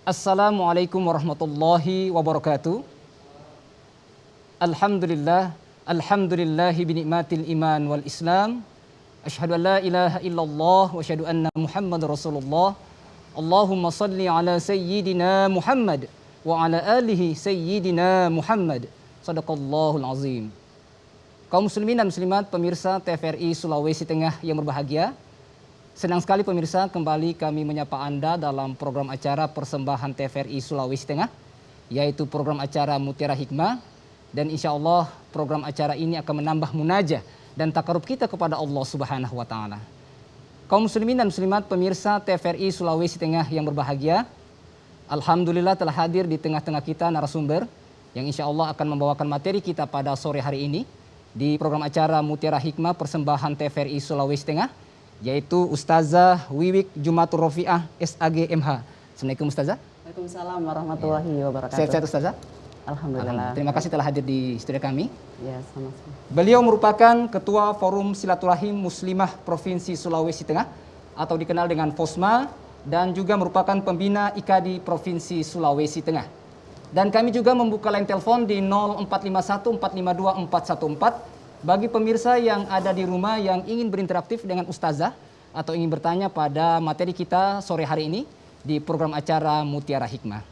Assalamualaikum warahmatullahi wabarakatuh. Alhamdulillahi binikmatil iman wal islam. Asyhadu an la ilaha illallah wa asyhadu anna Muhammadar Rasulullah. Allahumma salli ala sayyidina Muhammad wa ala alihi sayyidina Muhammad. Shadaqallahul azim. Kaum muslimin dan muslimat pemirsa TVRI Sulawesi Tengah yang berbahagia, senang sekali pemirsa kembali kami menyapa Anda dalam program acara persembahan TVRI Sulawesi Tengah, yaitu program acara Mutiara Hikmah. Dan insya Allah program acara ini akan menambah munajah dan takarub kita kepada Allah Subhanahu wa Ta'ala. Kaum muslimin dan muslimat pemirsa TVRI Sulawesi Tengah yang berbahagia, alhamdulillah telah hadir di tengah-tengah kita narasumber yang insya Allah akan membawakan materi kita pada sore hari ini di program acara Mutiara Hikmah persembahan TVRI Sulawesi Tengah, yaitu Ustazah Wiwik Jumatur Rofiah SAG MH. Assalamualaikum Ustazah. Waalaikumsalam warahmatullahi wabarakatuh. Sehat-sehat Ustazah? Alhamdulillah. Terima kasih telah hadir di studio kami. Ya, sama-sama. Beliau merupakan Ketua Forum Silaturahim Muslimah Provinsi Sulawesi Tengah atau dikenal dengan FOSMA, dan juga merupakan pembina IKADI Provinsi Sulawesi Tengah. Dan kami juga membuka line telepon di 0451 452 414 bagi pemirsa yang ada di rumah yang ingin berinteraktif dengan Ustazah atau ingin bertanya pada materi kita sore hari ini di program acara Mutiara Hikmah.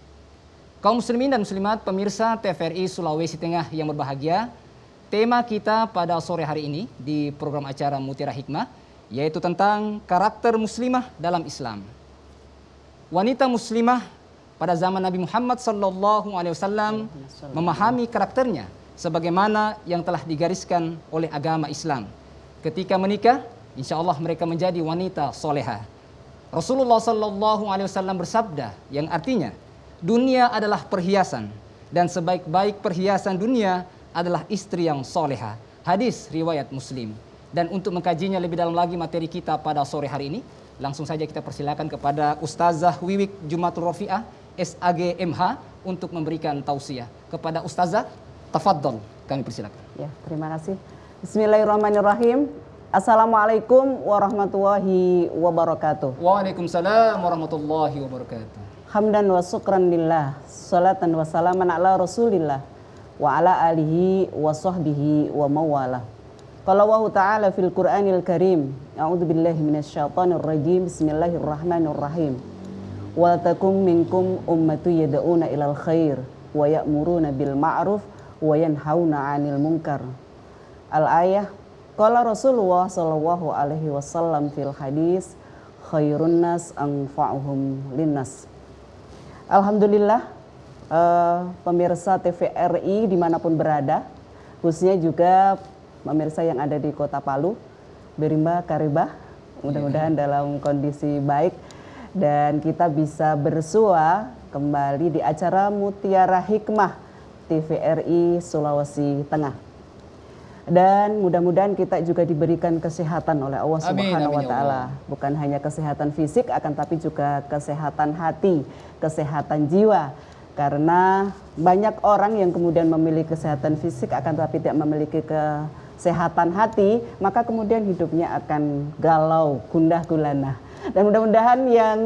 Kaum muslimin dan muslimat pemirsa TVRI Sulawesi Tengah yang berbahagia, tema kita pada sore hari ini di program acara Mutiara Hikmah yaitu tentang karakter muslimah dalam Islam. Wanita muslimah pada zaman Nabi Muhammad SAW memahami karakternya sebagaimana yang telah digariskan oleh agama Islam. Ketika menikah, insya Allah mereka menjadi wanita soleha. Rasulullah SAW bersabda yang artinya, dunia adalah perhiasan dan sebaik-baik perhiasan dunia adalah istri yang soleha. Hadis riwayat Muslim. Dan untuk mengkajinya lebih dalam lagi materi kita pada sore hari ini, langsung saja kita persilakan kepada Ustazah Wiwik Jumatur Rofiah SAG MH untuk memberikan tausiah. Kepada Ustazah, tafadhol, kami persilakan. Ya, terima kasih. Bismillahirrahmanirrahim. Assalamualaikum warahmatullahi wabarakatuh. Waalaikumsalam warahmatullahi wabarakatuh. Hamdan wa syukran lillah, salatan wa salaman ala rasulillah, wa ala alihi wa sahbihi wa mawalah. Qala Allah Ta'ala fil Qur'anil Karim, a'udzu billahi minasyaitonir rajim, bismillahirrahmanirrahim. Wa takum minkum ummatu yad'una ilal khair wa ya'muruna bil ma'ruf wa yanhauna 'anil munkar. Al-ayah, qala Rasulullah sallallahu alaihi wasallam fil hadis, khairun nas anfa'uhum linnas. Alhamdulillah, pemirsa TVRI dimanapun berada, khususnya juga pemirsa yang ada di Kota Palu, Berimba Karibah, mudah-mudahan dalam kondisi baik dan kita bisa bersua kembali di acara Mutiara Hikmah TVRI Sulawesi Tengah. Dan mudah-mudahan kita juga diberikan kesehatan oleh Allah Subhanahu wa Ta'ala. Bukan hanya kesehatan fisik, akan tapi juga kesehatan hati, kesehatan jiwa. Karena banyak orang yang kemudian memiliki kesehatan fisik akan tapi tidak memiliki kesehatan hati, maka kemudian hidupnya akan galau, gundah gulana. Dan mudah-mudahan yang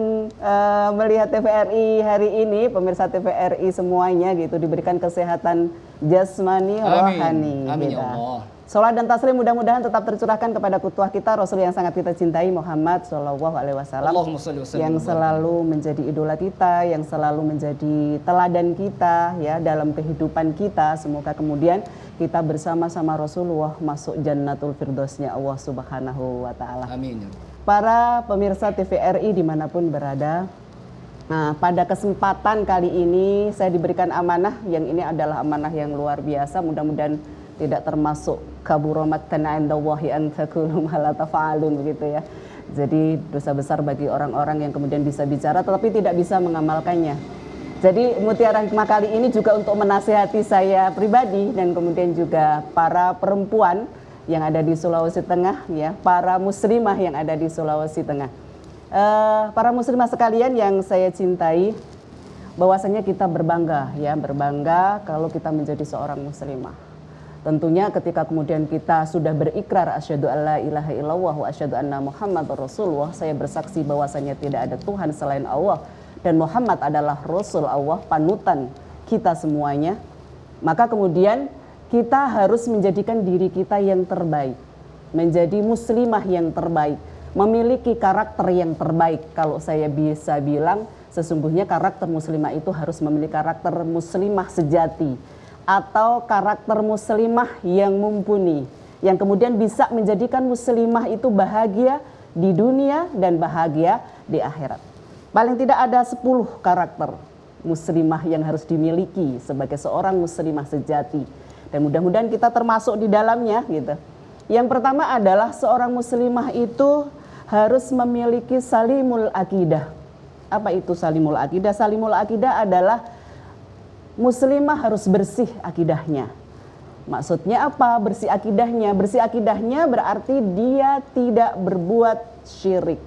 melihat TVRI hari ini, pemirsa TVRI semuanya gitu, diberikan kesehatan jasmani, rohani. Amin gitu. ya Allah. Salat dan taslim mudah-mudahan tetap tercurahkan kepada kutuah kita, Rasul yang sangat kita cintai, Muhammad Shallallahu Alaihi Wasallam, yang selalu menjadi idola kita, yang selalu menjadi teladan kita ya dalam kehidupan kita. Semoga kemudian kita bersama-sama Rasulullah masuk Jannatul Firdausnya Allah Subhanahu Wa Ta'ala. Amin. Para pemirsa TVRI dimanapun berada, nah pada kesempatan kali ini saya diberikan amanah, yang ini adalah amanah yang luar biasa, mudah-mudahan tidak termasuk kaburomaktan indallahi an taqulu ma la taf'alun begitu ya. Jadi dosa besar bagi orang-orang yang kemudian bisa bicara tetapi tidak bisa mengamalkannya. Jadi Mutiara Hikmah kali ini juga untuk menasihati saya pribadi dan kemudian juga para perempuan yang ada di Sulawesi Tengah ya, para muslimah yang ada di Sulawesi Tengah. Para muslimah sekalian yang saya cintai, bahwasanya kita berbangga ya, berbangga kalau kita menjadi seorang muslimah. Tentunya ketika kemudian kita sudah berikrar asyhadu alla ilaha illallah wa asyhadu anna Muhammadar Rasulullah, saya bersaksi bahwasanya tidak ada Tuhan selain Allah dan Muhammad adalah Rasul Allah, panutan kita semuanya, maka kemudian kita harus menjadikan diri kita yang terbaik, menjadi muslimah yang terbaik, memiliki karakter yang terbaik. Kalau saya bisa bilang, sesungguhnya karakter muslimah itu harus memiliki karakter muslimah sejati, atau karakter muslimah yang mumpuni, yang kemudian bisa menjadikan muslimah itu bahagia di dunia dan bahagia di akhirat. Paling tidak ada 10 karakter muslimah yang harus dimiliki sebagai seorang muslimah sejati. Dan mudah-mudahan kita termasuk di dalamnya gitu. Yang pertama adalah seorang muslimah itu harus memiliki salimul akidah. Apa itu salimul akidah? Salimul akidah adalah muslimah harus bersih akidahnya. Maksudnya apa bersih akidahnya? Bersih akidahnya berarti dia tidak berbuat syirik.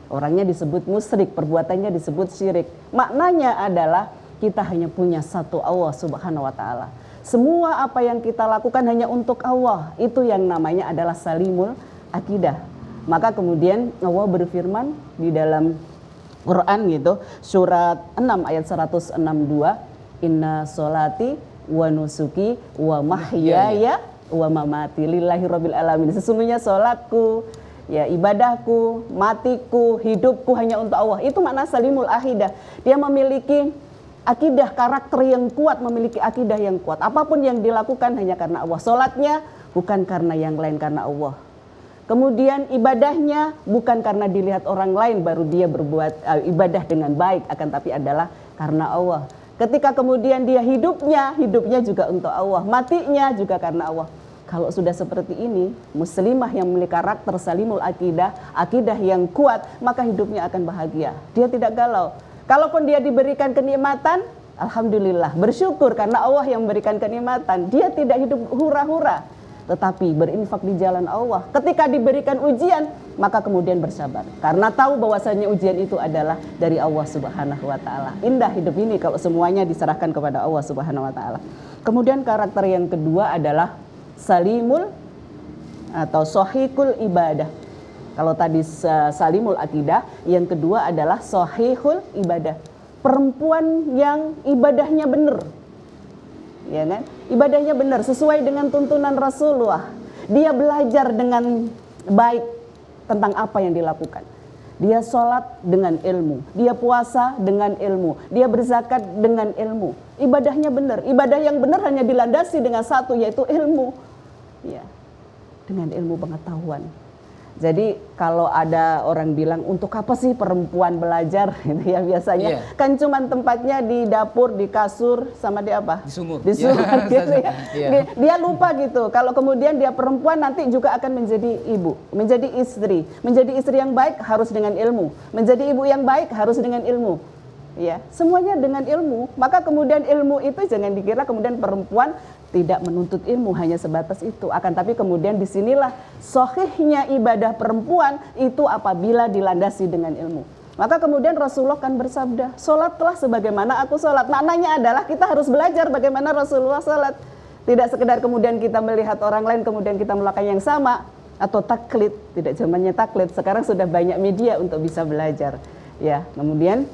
Orangnya disebut musyrik, perbuatannya disebut syirik. Maknanya adalah kita hanya punya satu Allah Subhanahu wa taala. Semua apa yang kita lakukan hanya untuk Allah. Itu yang namanya adalah salimul akidah. Maka kemudian Allah berfirman di dalam Quran gitu, surat 6 ayat 162, inna sholati wa nusuki wa mahyaya wa mamati lillahi rabbil alamin. Sesungguhnya sholatku, ya ibadahku, matiku, hidupku hanya untuk Allah. Itu makna salimul akidah. Dia memiliki akidah, karakter yang kuat, memiliki akidah yang kuat. Apapun yang dilakukan hanya karena Allah. Sholatnya bukan karena yang lain, karena Allah. Kemudian ibadahnya bukan karena dilihat orang lain baru dia berbuat ibadah dengan baik, akan tapi adalah karena Allah. Ketika kemudian dia hidupnya juga untuk Allah, matinya juga karena Allah. Kalau sudah seperti ini, muslimah yang memiliki karakter salimul akidah, akidah yang kuat, maka hidupnya akan bahagia. Dia tidak galau. Kalaupun dia diberikan kenikmatan, alhamdulillah, bersyukur karena Allah yang memberikan kenikmatan. Dia tidak hidup hura-hura, tetapi berinfak di jalan Allah. Ketika diberikan ujian, maka kemudian bersabar. Karena tahu bahwasanya ujian itu adalah dari Allah Subhanahu wa taala. Indah hidup ini kalau semuanya diserahkan kepada Allah Subhanahu wa taala. Kemudian karakter yang kedua adalah salimul atau sahihul ibadah. Kalau tadi salimul akidah, yang kedua adalah sahihul ibadah. Perempuan yang ibadahnya benar. Ya kan? Ibadahnya benar sesuai dengan tuntunan Rasulullah. Dia belajar dengan baik tentang apa yang dilakukan. Dia sholat dengan ilmu, dia puasa dengan ilmu, dia berzakat dengan ilmu. Ibadahnya benar. Ibadah yang benar hanya dilandasi dengan satu, yaitu ilmu. Ya, dengan ilmu pengetahuan. Jadi kalau ada orang bilang untuk apa sih perempuan belajar gitu ya, biasanya kan cuman tempatnya di dapur, di kasur, sama di apa? Di sumur. Di sumur gitu ya. Dia lupa gitu. Kalau kemudian dia perempuan nanti juga akan menjadi ibu, menjadi istri. Menjadi istri yang baik harus dengan ilmu. Menjadi ibu yang baik harus dengan ilmu. Ya, semuanya dengan ilmu. Maka kemudian ilmu itu jangan dikira kemudian perempuan tidak menuntut ilmu hanya sebatas itu. Akan tapi kemudian disinilah sahihnya ibadah perempuan itu apabila dilandasi dengan ilmu. Maka kemudian Rasulullah kan bersabda, sholatlah sebagaimana aku sholat. Maknanya adalah kita harus belajar bagaimana Rasulullah sholat. Tidak sekedar kemudian kita melihat orang lain kemudian kita melakukan yang sama. Atau taklid, tidak zamannya taklid. Sekarang sudah banyak media untuk bisa belajar. Ya, kemudian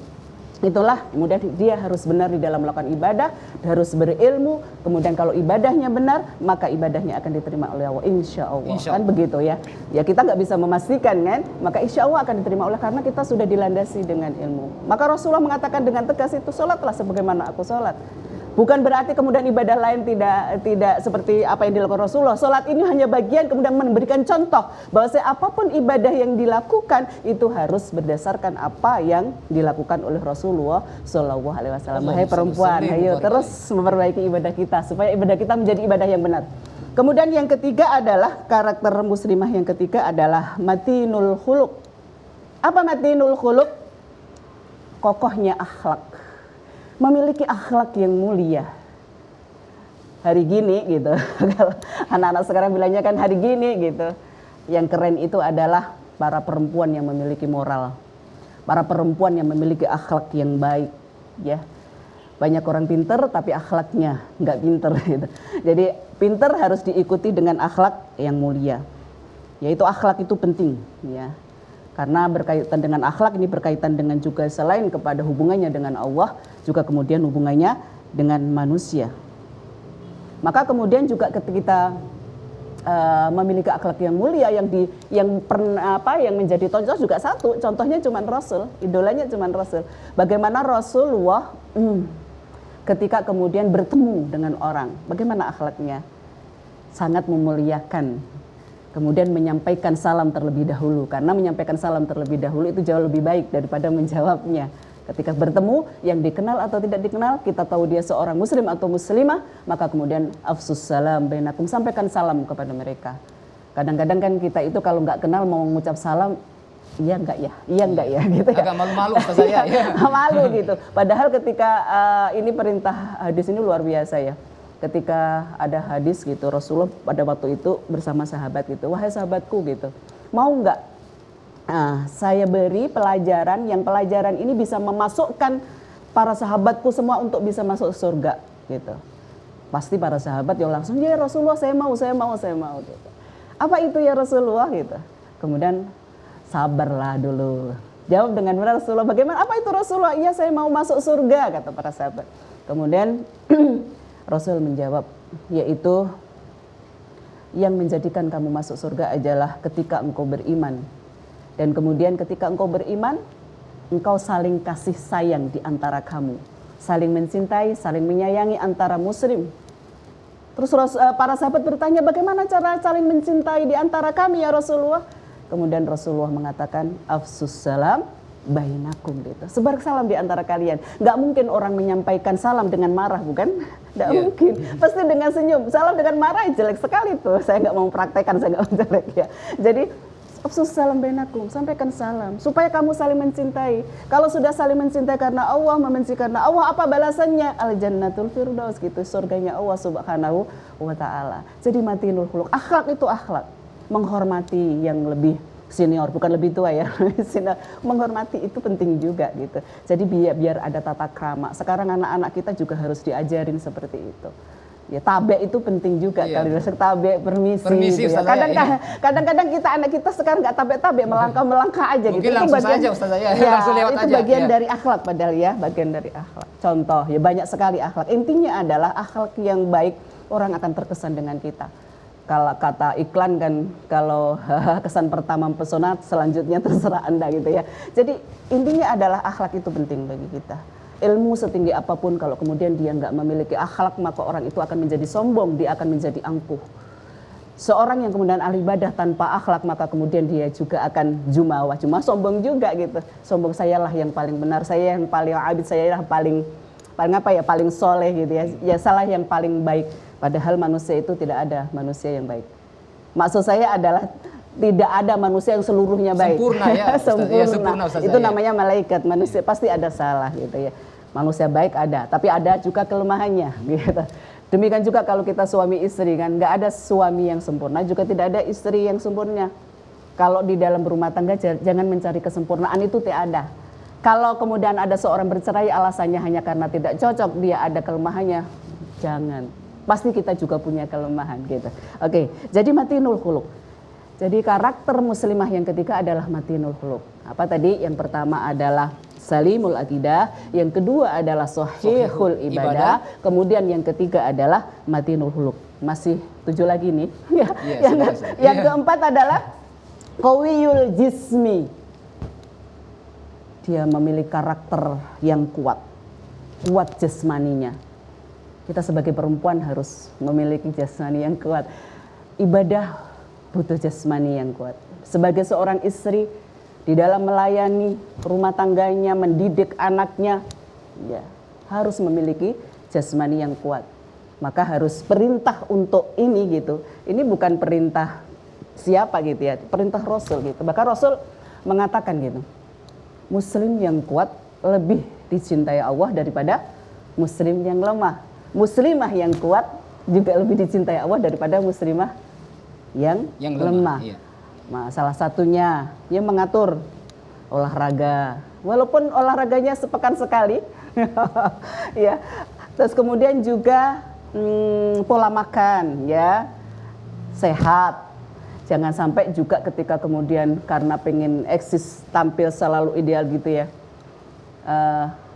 itulah kemudian dia harus benar di dalam melakukan ibadah, harus berilmu. Kemudian kalau ibadahnya benar, maka ibadahnya akan diterima oleh Allah, insya Allah. Kan begitu ya. Ya kita nggak bisa memastikan kan, maka insya Allah akan diterima oleh karena kita sudah dilandasi dengan ilmu. Maka Rasulullah mengatakan dengan tegas itu, sholatlah sebagaimana aku sholat. Bukan berarti kemudian ibadah lain tidak seperti apa yang dilakukan Rasulullah. Sholat ini hanya bagian kemudian memberikan contoh bahwa apapun ibadah yang dilakukan itu harus berdasarkan apa yang dilakukan oleh Rasulullah Shallallahu Alaihi Wasallam. Hai perempuan, ayo terus memperbaiki ibadah kita supaya ibadah kita menjadi ibadah yang benar. Kemudian yang ketiga adalah karakter muslimah yang ketiga adalah matinul khuluq. Apa matinul khuluq? Kokohnya akhlak. Memiliki akhlak yang mulia. Hari gini gitu, kalau anak-anak sekarang bilangnya kan hari gini gitu. Yang keren itu adalah para perempuan yang memiliki moral, para perempuan yang memiliki akhlak yang baik, ya. Banyak orang pinter tapi akhlaknya nggak pinter gitu. Jadi pinter harus diikuti dengan akhlak yang mulia. Yaitu akhlak itu penting, ya. Karena berkaitan dengan akhlak ini berkaitan dengan juga selain kepada hubungannya dengan Allah, juga kemudian hubungannya dengan manusia. Maka kemudian juga ketika kita memiliki akhlak yang mulia yang menjadi contoh juga satu, contohnya cuma Rasul, idolanya cuma Rasul. Bagaimana Rasulullah ketika kemudian bertemu dengan orang, bagaimana akhlaknya? Sangat memuliakan. Kemudian menyampaikan salam terlebih dahulu, karena menyampaikan salam terlebih dahulu itu jauh lebih baik daripada menjawabnya. Ketika bertemu, yang dikenal atau tidak dikenal, kita tahu dia seorang muslim atau muslimah, maka kemudian afsus salam bainakum, sampaikan salam kepada mereka. Kadang-kadang kan kita itu kalau nggak kenal mau mengucap salam, iya enggak ya gitu ya. Agak malu-malu Ustaz saya. Ya. Malu gitu. Padahal ketika ini perintah hadis ini luar biasa ya. Ketika ada hadis gitu, Rasulullah pada waktu itu bersama sahabat gitu, wahai sahabatku gitu, mau nggak saya beri pelajaran, yang pelajaran ini bisa memasukkan para sahabatku semua untuk bisa masuk surga gitu. Pasti para sahabat yang langsung, ya Rasulullah saya mau gitu. Apa itu ya Rasulullah gitu. Kemudian sabarlah dulu. Jawab dengan benar Rasulullah, bagaimana, apa itu Rasulullah? Iya saya mau masuk surga, kata para sahabat. Kemudian Rasul menjawab, yaitu yang menjadikan kamu masuk surga adalah ketika engkau beriman. Dan kemudian ketika engkau beriman, engkau saling kasih sayang di antara kamu. Saling mencintai, saling menyayangi antara muslim. Terus para sahabat bertanya, bagaimana cara saling mencintai di antara kami ya Rasulullah? Kemudian Rasulullah mengatakan, afsus salam bainakum gitu. Sebar salam di antara kalian. Nggak mungkin orang menyampaikan salam dengan marah, bukan? Nggak mungkin. Pasti dengan senyum. Salam dengan marah jelek sekali tuh. Saya nggak mau praktekkan, saya nggak mau jelek ya. Jadi afsus salam bainakum, sampaikan salam supaya kamu saling mencintai. Kalau sudah saling mencintai karena Allah, membenci karena Allah, apa balasannya? Al jannatul firdaus gitu, surganya Allah Subhanahu wa taala. Jadi matinul khuluq. Akhlak itu akhlak. Menghormati yang lebih senior, bukan lebih tua ya. Menghormati itu penting juga gitu. Jadi biar ada tata krama. Sekarang anak-anak kita juga harus diajarin seperti itu. Ya tabe itu penting juga kali tabe permisi gitu ya. Kadang-kadang kita anak kita sekarang nggak tabe melangkah aja mungkin gitu. Itu bagian aja Ustaz ya, langsung lewat itu aja. Bagian dari akhlak padahal ya, bagian dari akhlak. Contoh ya banyak sekali akhlak. Intinya adalah akhlak yang baik, orang akan terkesan dengan kita. Kalau kata iklan kan, kalau kesan pertama mempesona, selanjutnya terserah Anda gitu ya. Jadi intinya adalah akhlak itu penting bagi kita. Ilmu setinggi apapun kalau kemudian dia nggak memiliki akhlak, maka orang itu akan menjadi sombong, dia akan menjadi angkuh. Seorang yang kemudian ahli ibadah tanpa akhlak, maka kemudian dia juga akan jumawa, cuma sombong juga gitu. Sombong, sayalah yang paling benar, saya yang paling abid, saya yang paling paling soleh gitu ya. Ya salah yang paling baik. Padahal manusia itu tidak ada manusia yang baik. Maksud saya adalah tidak ada manusia yang seluruhnya baik. Sempurna ya. Sempurna. Ustaz, itu namanya malaikat. Manusia pasti ada salah gitu ya. Manusia baik ada, tapi ada juga kelemahannya gitu. Demikian juga kalau kita suami istri kan, nggak ada suami yang sempurna, juga tidak ada istri yang sempurna. Kalau di dalam rumah tangga jangan mencari kesempurnaan, itu tidak ada. Kalau kemudian ada seorang bercerai alasannya hanya karena tidak cocok, dia ada kelemahannya, jangan. Pasti kita juga punya kelemahan gitu. Oke, jadi matinul khuluq. Jadi karakter muslimah yang ketiga adalah matinul khuluq. Apa tadi? Yang pertama adalah salimul akidah, yang kedua adalah sahihul ibadah, kemudian yang ketiga adalah matinul khuluq. Masih 7 lagi nih. Yang keempat adalah qawiyul jismi. Dia memiliki karakter yang kuat jasmaninya. Kita sebagai perempuan harus memiliki jasmani yang kuat. Ibadah butuh jasmani yang kuat. Sebagai seorang istri, di dalam melayani rumah tangganya, mendidik anaknya, ya harus memiliki jasmani yang kuat. Maka harus perintah untuk ini gitu. Ini bukan perintah siapa gitu ya, perintah Rasul gitu. Bahkan Rasul mengatakan gitu, Muslim yang kuat lebih dicintai Allah daripada Muslim yang lemah. Muslimah yang kuat juga lebih dicintai Allah daripada muslimah yang lemah. Iya. Nah, salah satunya dia mengatur olahraga, walaupun olahraganya sepekan sekali, ya. Terus kemudian juga pola makan, ya, sehat. Jangan sampai juga ketika kemudian karena pengen eksis tampil selalu ideal gitu ya,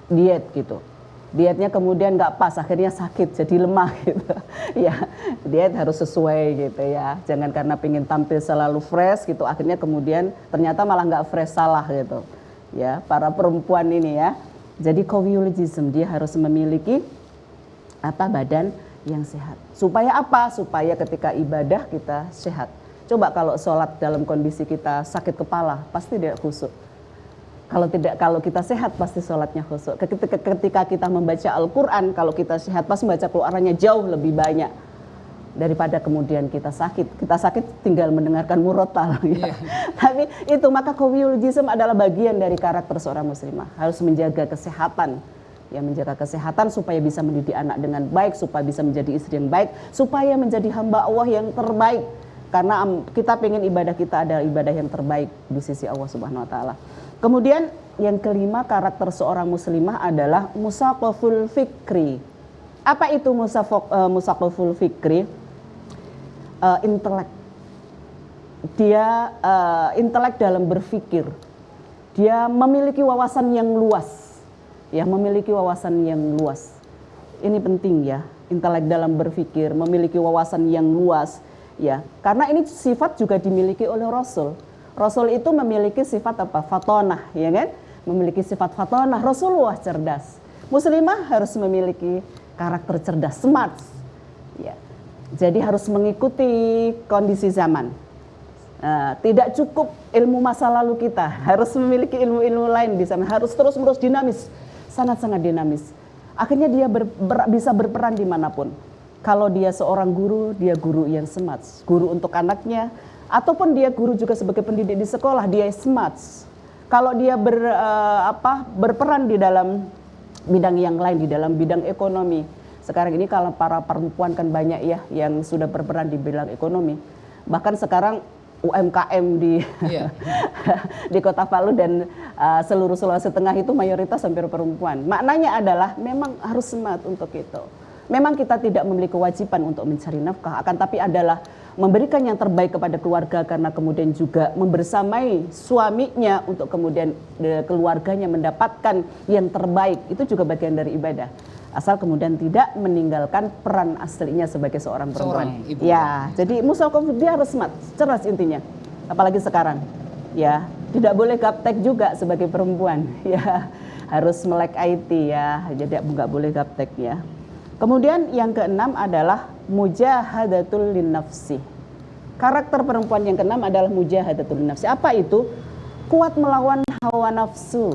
diet gitu. Dietnya kemudian nggak pas, akhirnya sakit, jadi lemah gitu. Ya, diet harus sesuai gitu ya. Jangan karena pengen tampil selalu fresh gitu, akhirnya kemudian ternyata malah nggak fresh, salah gitu. Ya, para perempuan ini ya. Jadi qawiyul-jism, dia harus memiliki badan yang sehat. Supaya apa? Supaya ketika ibadah kita sehat. Coba kalau sholat dalam kondisi kita sakit kepala, pasti tidak khusyuk. Kalau kita sehat pasti sholatnya khusyuk. Ketika kita membaca Al-Quran, kalau kita sehat pasti membaca Qurannya jauh lebih banyak daripada kemudian kita sakit. Kita sakit tinggal mendengarkan murotal. Ya. Tapi itu, maka qawiyul jism adalah bagian dari karakter seorang muslimah. Harus menjaga kesehatan. Ya, menjaga kesehatan supaya bisa mendidik anak dengan baik, supaya bisa menjadi istri yang baik, supaya menjadi hamba Allah yang terbaik. Karena kita pengen ibadah kita adalah ibadah yang terbaik di sisi Allah Subhanahu wa taala. Kemudian yang kelima, karakter seorang muslimah adalah musaqaful fikri. Apa itu musaqaful fikri? Intelek. Dia intelek dalam berpikir. Dia memiliki wawasan yang luas. Ya, memiliki wawasan yang luas. Ini penting ya, intelek dalam berpikir, memiliki wawasan yang luas. Ya, karena ini sifat juga dimiliki oleh Rasul. Rasul itu memiliki sifat apa? Fatonah, ya kan? Memiliki sifat fatonah. Rasulullah cerdas. Muslimah harus memiliki karakter cerdas, smart. Ya. Jadi harus mengikuti kondisi zaman. Tidak cukup ilmu masa lalu kita, harus memiliki ilmu-ilmu lain di sana. Harus terus-menerus dinamis, sangat-sangat dinamis. Akhirnya dia bisa berperan dimanapun. Kalau dia seorang guru, dia guru yang smart. Guru untuk anaknya, ataupun dia guru juga sebagai pendidik di sekolah, dia smart. Kalau dia berperan di dalam bidang yang lain, di dalam bidang ekonomi. Sekarang ini kalau para perempuan kan banyak ya yang sudah berperan di bidang ekonomi. Bahkan sekarang UMKM di Kota Palu dan seluruh Sulawesi Tengah itu mayoritas hampir perempuan. Maknanya adalah memang harus smart untuk itu. Memang kita tidak memiliki kewajiban untuk mencari nafkah, akan tapi adalah memberikan yang terbaik kepada keluarga, karena kemudian juga membersamai suaminya untuk kemudian keluarganya mendapatkan yang terbaik. Itu juga bagian dari ibadah. Asal kemudian tidak meninggalkan peran aslinya sebagai seorang perempuan. Seorang ibu. Ya, jadi musaqaf dia harus smart, cerdas intinya. Apalagi sekarang. Ya, tidak boleh gaptek juga sebagai perempuan. Ya, harus melek IT ya. Jadi nggak boleh gaptek ya. Kemudian yang keenam adalah mujahadatul linnafsi. Karakter perempuan yang keenam adalah mujahadatul linnafsi. Apa itu? Kuat melawan hawa nafsu.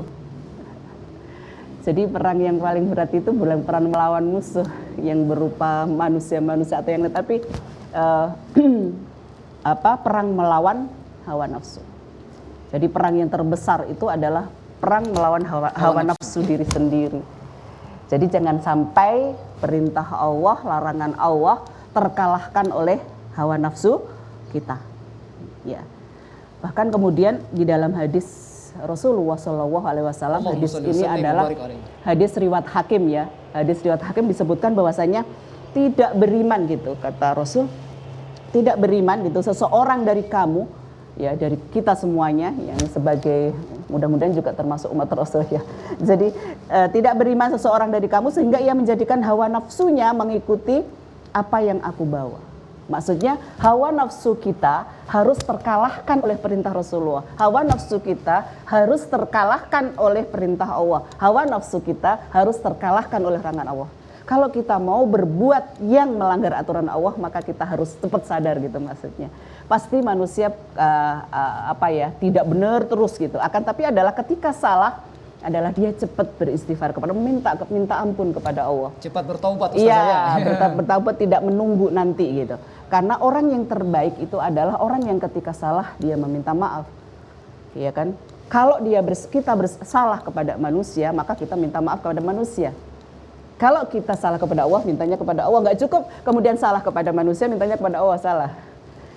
Jadi perang yang paling berat itu bukan perang melawan musuh yang berupa manusia-manusia atau yang lain, tapi perang melawan hawa nafsu. Jadi perang yang terbesar itu adalah perang melawan hawa nafsu diri sendiri. Jadi jangan sampai perintah Allah, larangan Allah terkalahkan oleh hawa nafsu kita. Ya. Bahkan kemudian di dalam hadis Rasulullah SAW, hadis ini adalah hadis riwayat Hakim ya. Hadis riwayat Hakim disebutkan bahwasanya tidak beriman gitu, kata Rasul. Tidak beriman gitu seseorang dari kamu, ya dari kita semuanya yang sebagai mudah-mudahan juga termasuk umat Rasul ya. Jadi tidak beriman seseorang dari kamu sehingga ia menjadikan hawa nafsunya mengikuti apa yang aku bawa. Maksudnya hawa nafsu kita harus terkalahkan oleh perintah Rasulullah. Hawa nafsu kita harus terkalahkan oleh perintah Allah. Hawa nafsu kita harus terkalahkan oleh larangan Allah. Kalau kita mau berbuat yang melanggar aturan Allah, maka kita harus cepat sadar gitu maksudnya. Pasti manusia tidak benar terus gitu. Akan tapi adalah ketika salah adalah dia cepat beristighfar kepada minta ampun kepada Allah. Cepat bertaubat Ustaz. Iya, bertaubat tidak menunggu nanti gitu. Karena orang yang terbaik itu adalah orang yang ketika salah dia meminta maaf. Iya kan? Kalau kita bersalah kepada manusia, maka kita minta maaf kepada manusia. Kalau kita salah kepada Allah, mintanya kepada Allah. Nggak cukup kemudian salah kepada manusia, mintanya kepada Allah, salah.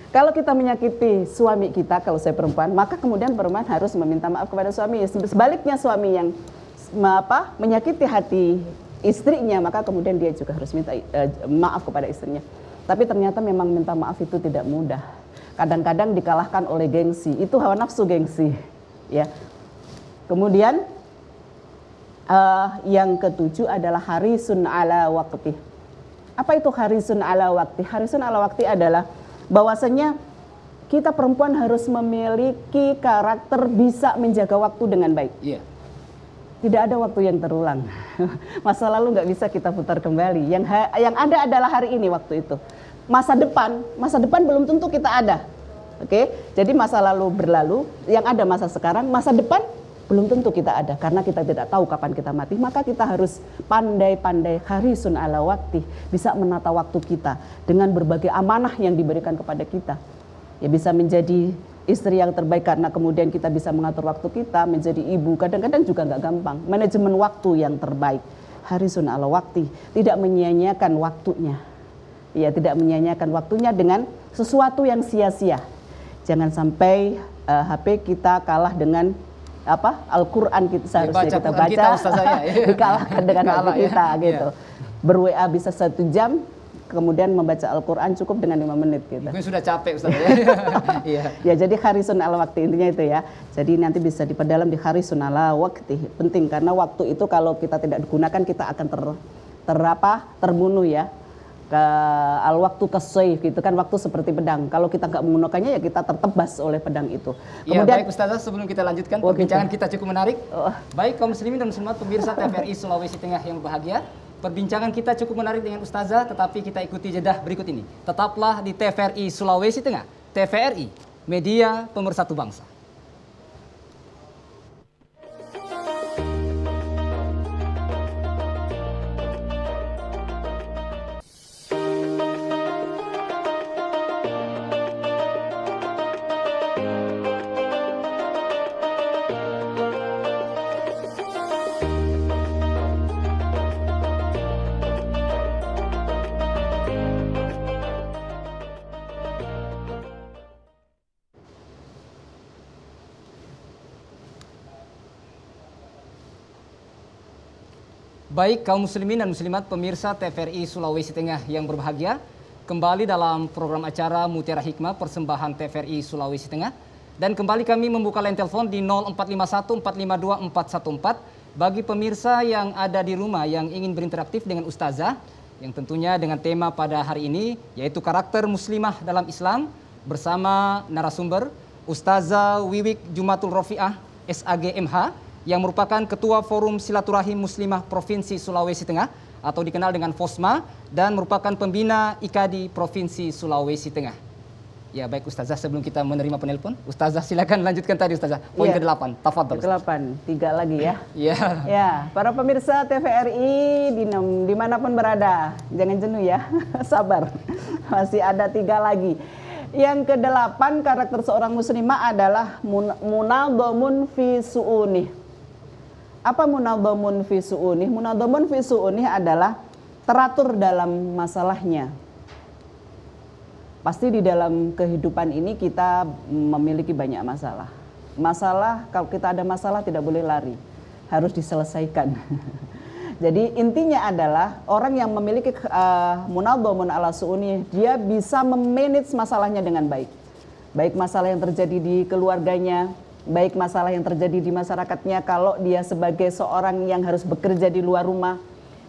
Kalau kita menyakiti suami kita, kalau saya perempuan, maka kemudian perempuan harus meminta maaf kepada suami. Sebaliknya suami yang menyakiti hati istrinya, maka kemudian dia juga harus minta maaf kepada istrinya. Tapi ternyata memang minta maaf itu tidak mudah. kadang-kadang dikalahkan oleh gengsi. Itu hawa nafsu gengsi, ya. Kemudian yang ketujuh adalah harisun ala waqti. Apa itu harisun ala waqti? Harisun ala waqti adalah bahwasanya kita perempuan harus memiliki karakter bisa menjaga waktu dengan baik. Iya. Tidak ada waktu yang terulang. Masa lalu nggak bisa kita putar kembali. Yang ada adalah hari ini waktu itu. Masa depan belum tentu kita ada. Oke, jadi masa lalu berlalu, yang ada masa sekarang, masa depan belum tentu kita ada karena kita tidak tahu kapan kita mati. Maka kita harus pandai-pandai harisun ala waqti, bisa menata waktu kita dengan berbagai amanah yang diberikan kepada kita. Ya bisa menjadi istri yang terbaik karena kemudian kita bisa mengatur waktu kita, menjadi ibu kadang-kadang juga nggak gampang. Manajemen waktu yang terbaik, harisun ala waqti, tidak menyia-nyiakan waktunya. Ya, tidak menyia-nyiakan waktunya dengan sesuatu yang sia-sia. Jangan sampai HP kita kalah dengan Al-Quran kita seharusnya kita baca, dikalahkan dengan HP kita gitu. Ber-WA bisa 1 jam, kemudian membaca Al-Quran cukup dengan 5 menit gitu. Mungkin sudah capek Ustaz ya. Iya. Ya, jadi harisun ala waktu intinya itu ya. Jadi nanti bisa diperdalam di harisun ala waktu. Penting karena waktu itu kalau kita tidak digunakan kita akan terbunuh ya. Al waktu kasaif gitu kan, waktu seperti pedang. Kalau kita nggak menggunakannya ya kita tertebas oleh pedang itu. Ya, Kemudian baik Ustazah, sebelum kita lanjutkan perbincangan kita cukup menarik. Baik kaum muslimin dan muslimat pemirsa TVRI Sulawesi Tengah yang berbahagia. Perbincangan kita cukup menarik dengan Ustazah, tetapi kita ikuti jedah berikut ini. Tetaplah di TVRI Sulawesi Tengah. TVRI, media pemersatu bangsa. Baik kaum muslimin dan muslimat pemirsa TVRI Sulawesi Tengah yang berbahagia, kembali dalam program acara Mutiara Hikmah persembahan TVRI Sulawesi Tengah, dan kembali kami membuka line telepon di 0451 452 414 bagi pemirsa yang ada di rumah yang ingin berinteraksi dengan Ustazah, yang tentunya dengan tema pada hari ini yaitu karakter muslimah dalam Islam bersama narasumber Ustazah Wiwik Jumatul Rofiah SAG MH yang merupakan Ketua Forum Silaturahim Muslimah Provinsi Sulawesi Tengah atau dikenal dengan FOSMA dan merupakan pembina IKADI Provinsi Sulawesi Tengah. Ya baik Ustazah, sebelum kita menerima penelpon, Ustazah silakan lanjutkan tadi Ustazah. Poin ke-8, tafadhol. Ke-8, 3 lagi ya. Iya. Ya, para pemirsa TVRI dimanapun berada, jangan jenuh ya, sabar. Masih ada 3 lagi. Yang ke-8 karakter seorang muslimah adalah munadhamun fi su'unih. Apa munadhamun fi su'unih? Munadhamun fi su'unih adalah teratur dalam masalahnya. Pasti di dalam kehidupan ini kita memiliki banyak masalah. Masalah, kalau kita ada masalah tidak boleh lari, harus diselesaikan. Jadi intinya adalah orang yang memiliki munadhamun ala su'unih, dia bisa memanage masalahnya dengan baik. Baik masalah yang terjadi di keluarganya, baik masalah yang terjadi di masyarakatnya kalau dia sebagai seorang yang harus bekerja di luar rumah,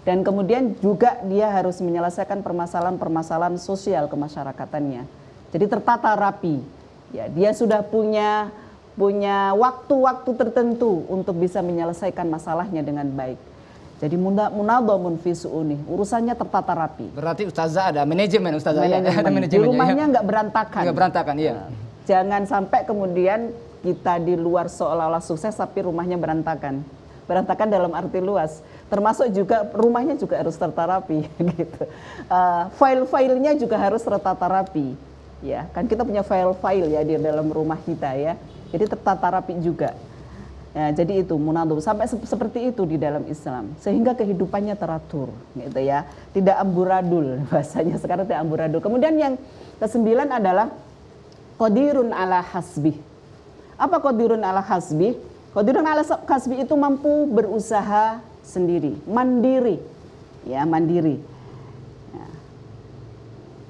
dan kemudian juga dia harus menyelesaikan permasalahan-permasalahan sosial kemasyarakatannya. Jadi tertata rapi. Ya, dia sudah punya waktu-waktu tertentu untuk bisa menyelesaikan masalahnya dengan baik. Jadi munadhamun fi su'unih, urusannya tertata rapi. Berarti Ustazah ada manajemen Ustazah ya. Ada di rumahnya nggak berantakan. Nggak berantakan, iya. Jangan sampai kemudian kita di luar seolah-olah sukses tapi rumahnya berantakan. Berantakan dalam arti luas. Termasuk juga rumahnya juga harus tertata rapi gitu. File-filenya juga harus tertata rapi. Ya, kan kita punya file-file ya di dalam rumah kita ya. Jadi tertata rapi juga. Ya, jadi itu munadham sampai seperti itu di dalam Islam sehingga kehidupannya teratur gitu ya. Tidak amburadul bahasanya sekarang, tidak amburadul. Kemudian yang ke-9 adalah qadirun ala hasbih. Apa qadirun ala hasbih? Qadirun ala hasbih itu mampu berusaha sendiri, mandiri. Ya, mandiri. Ya.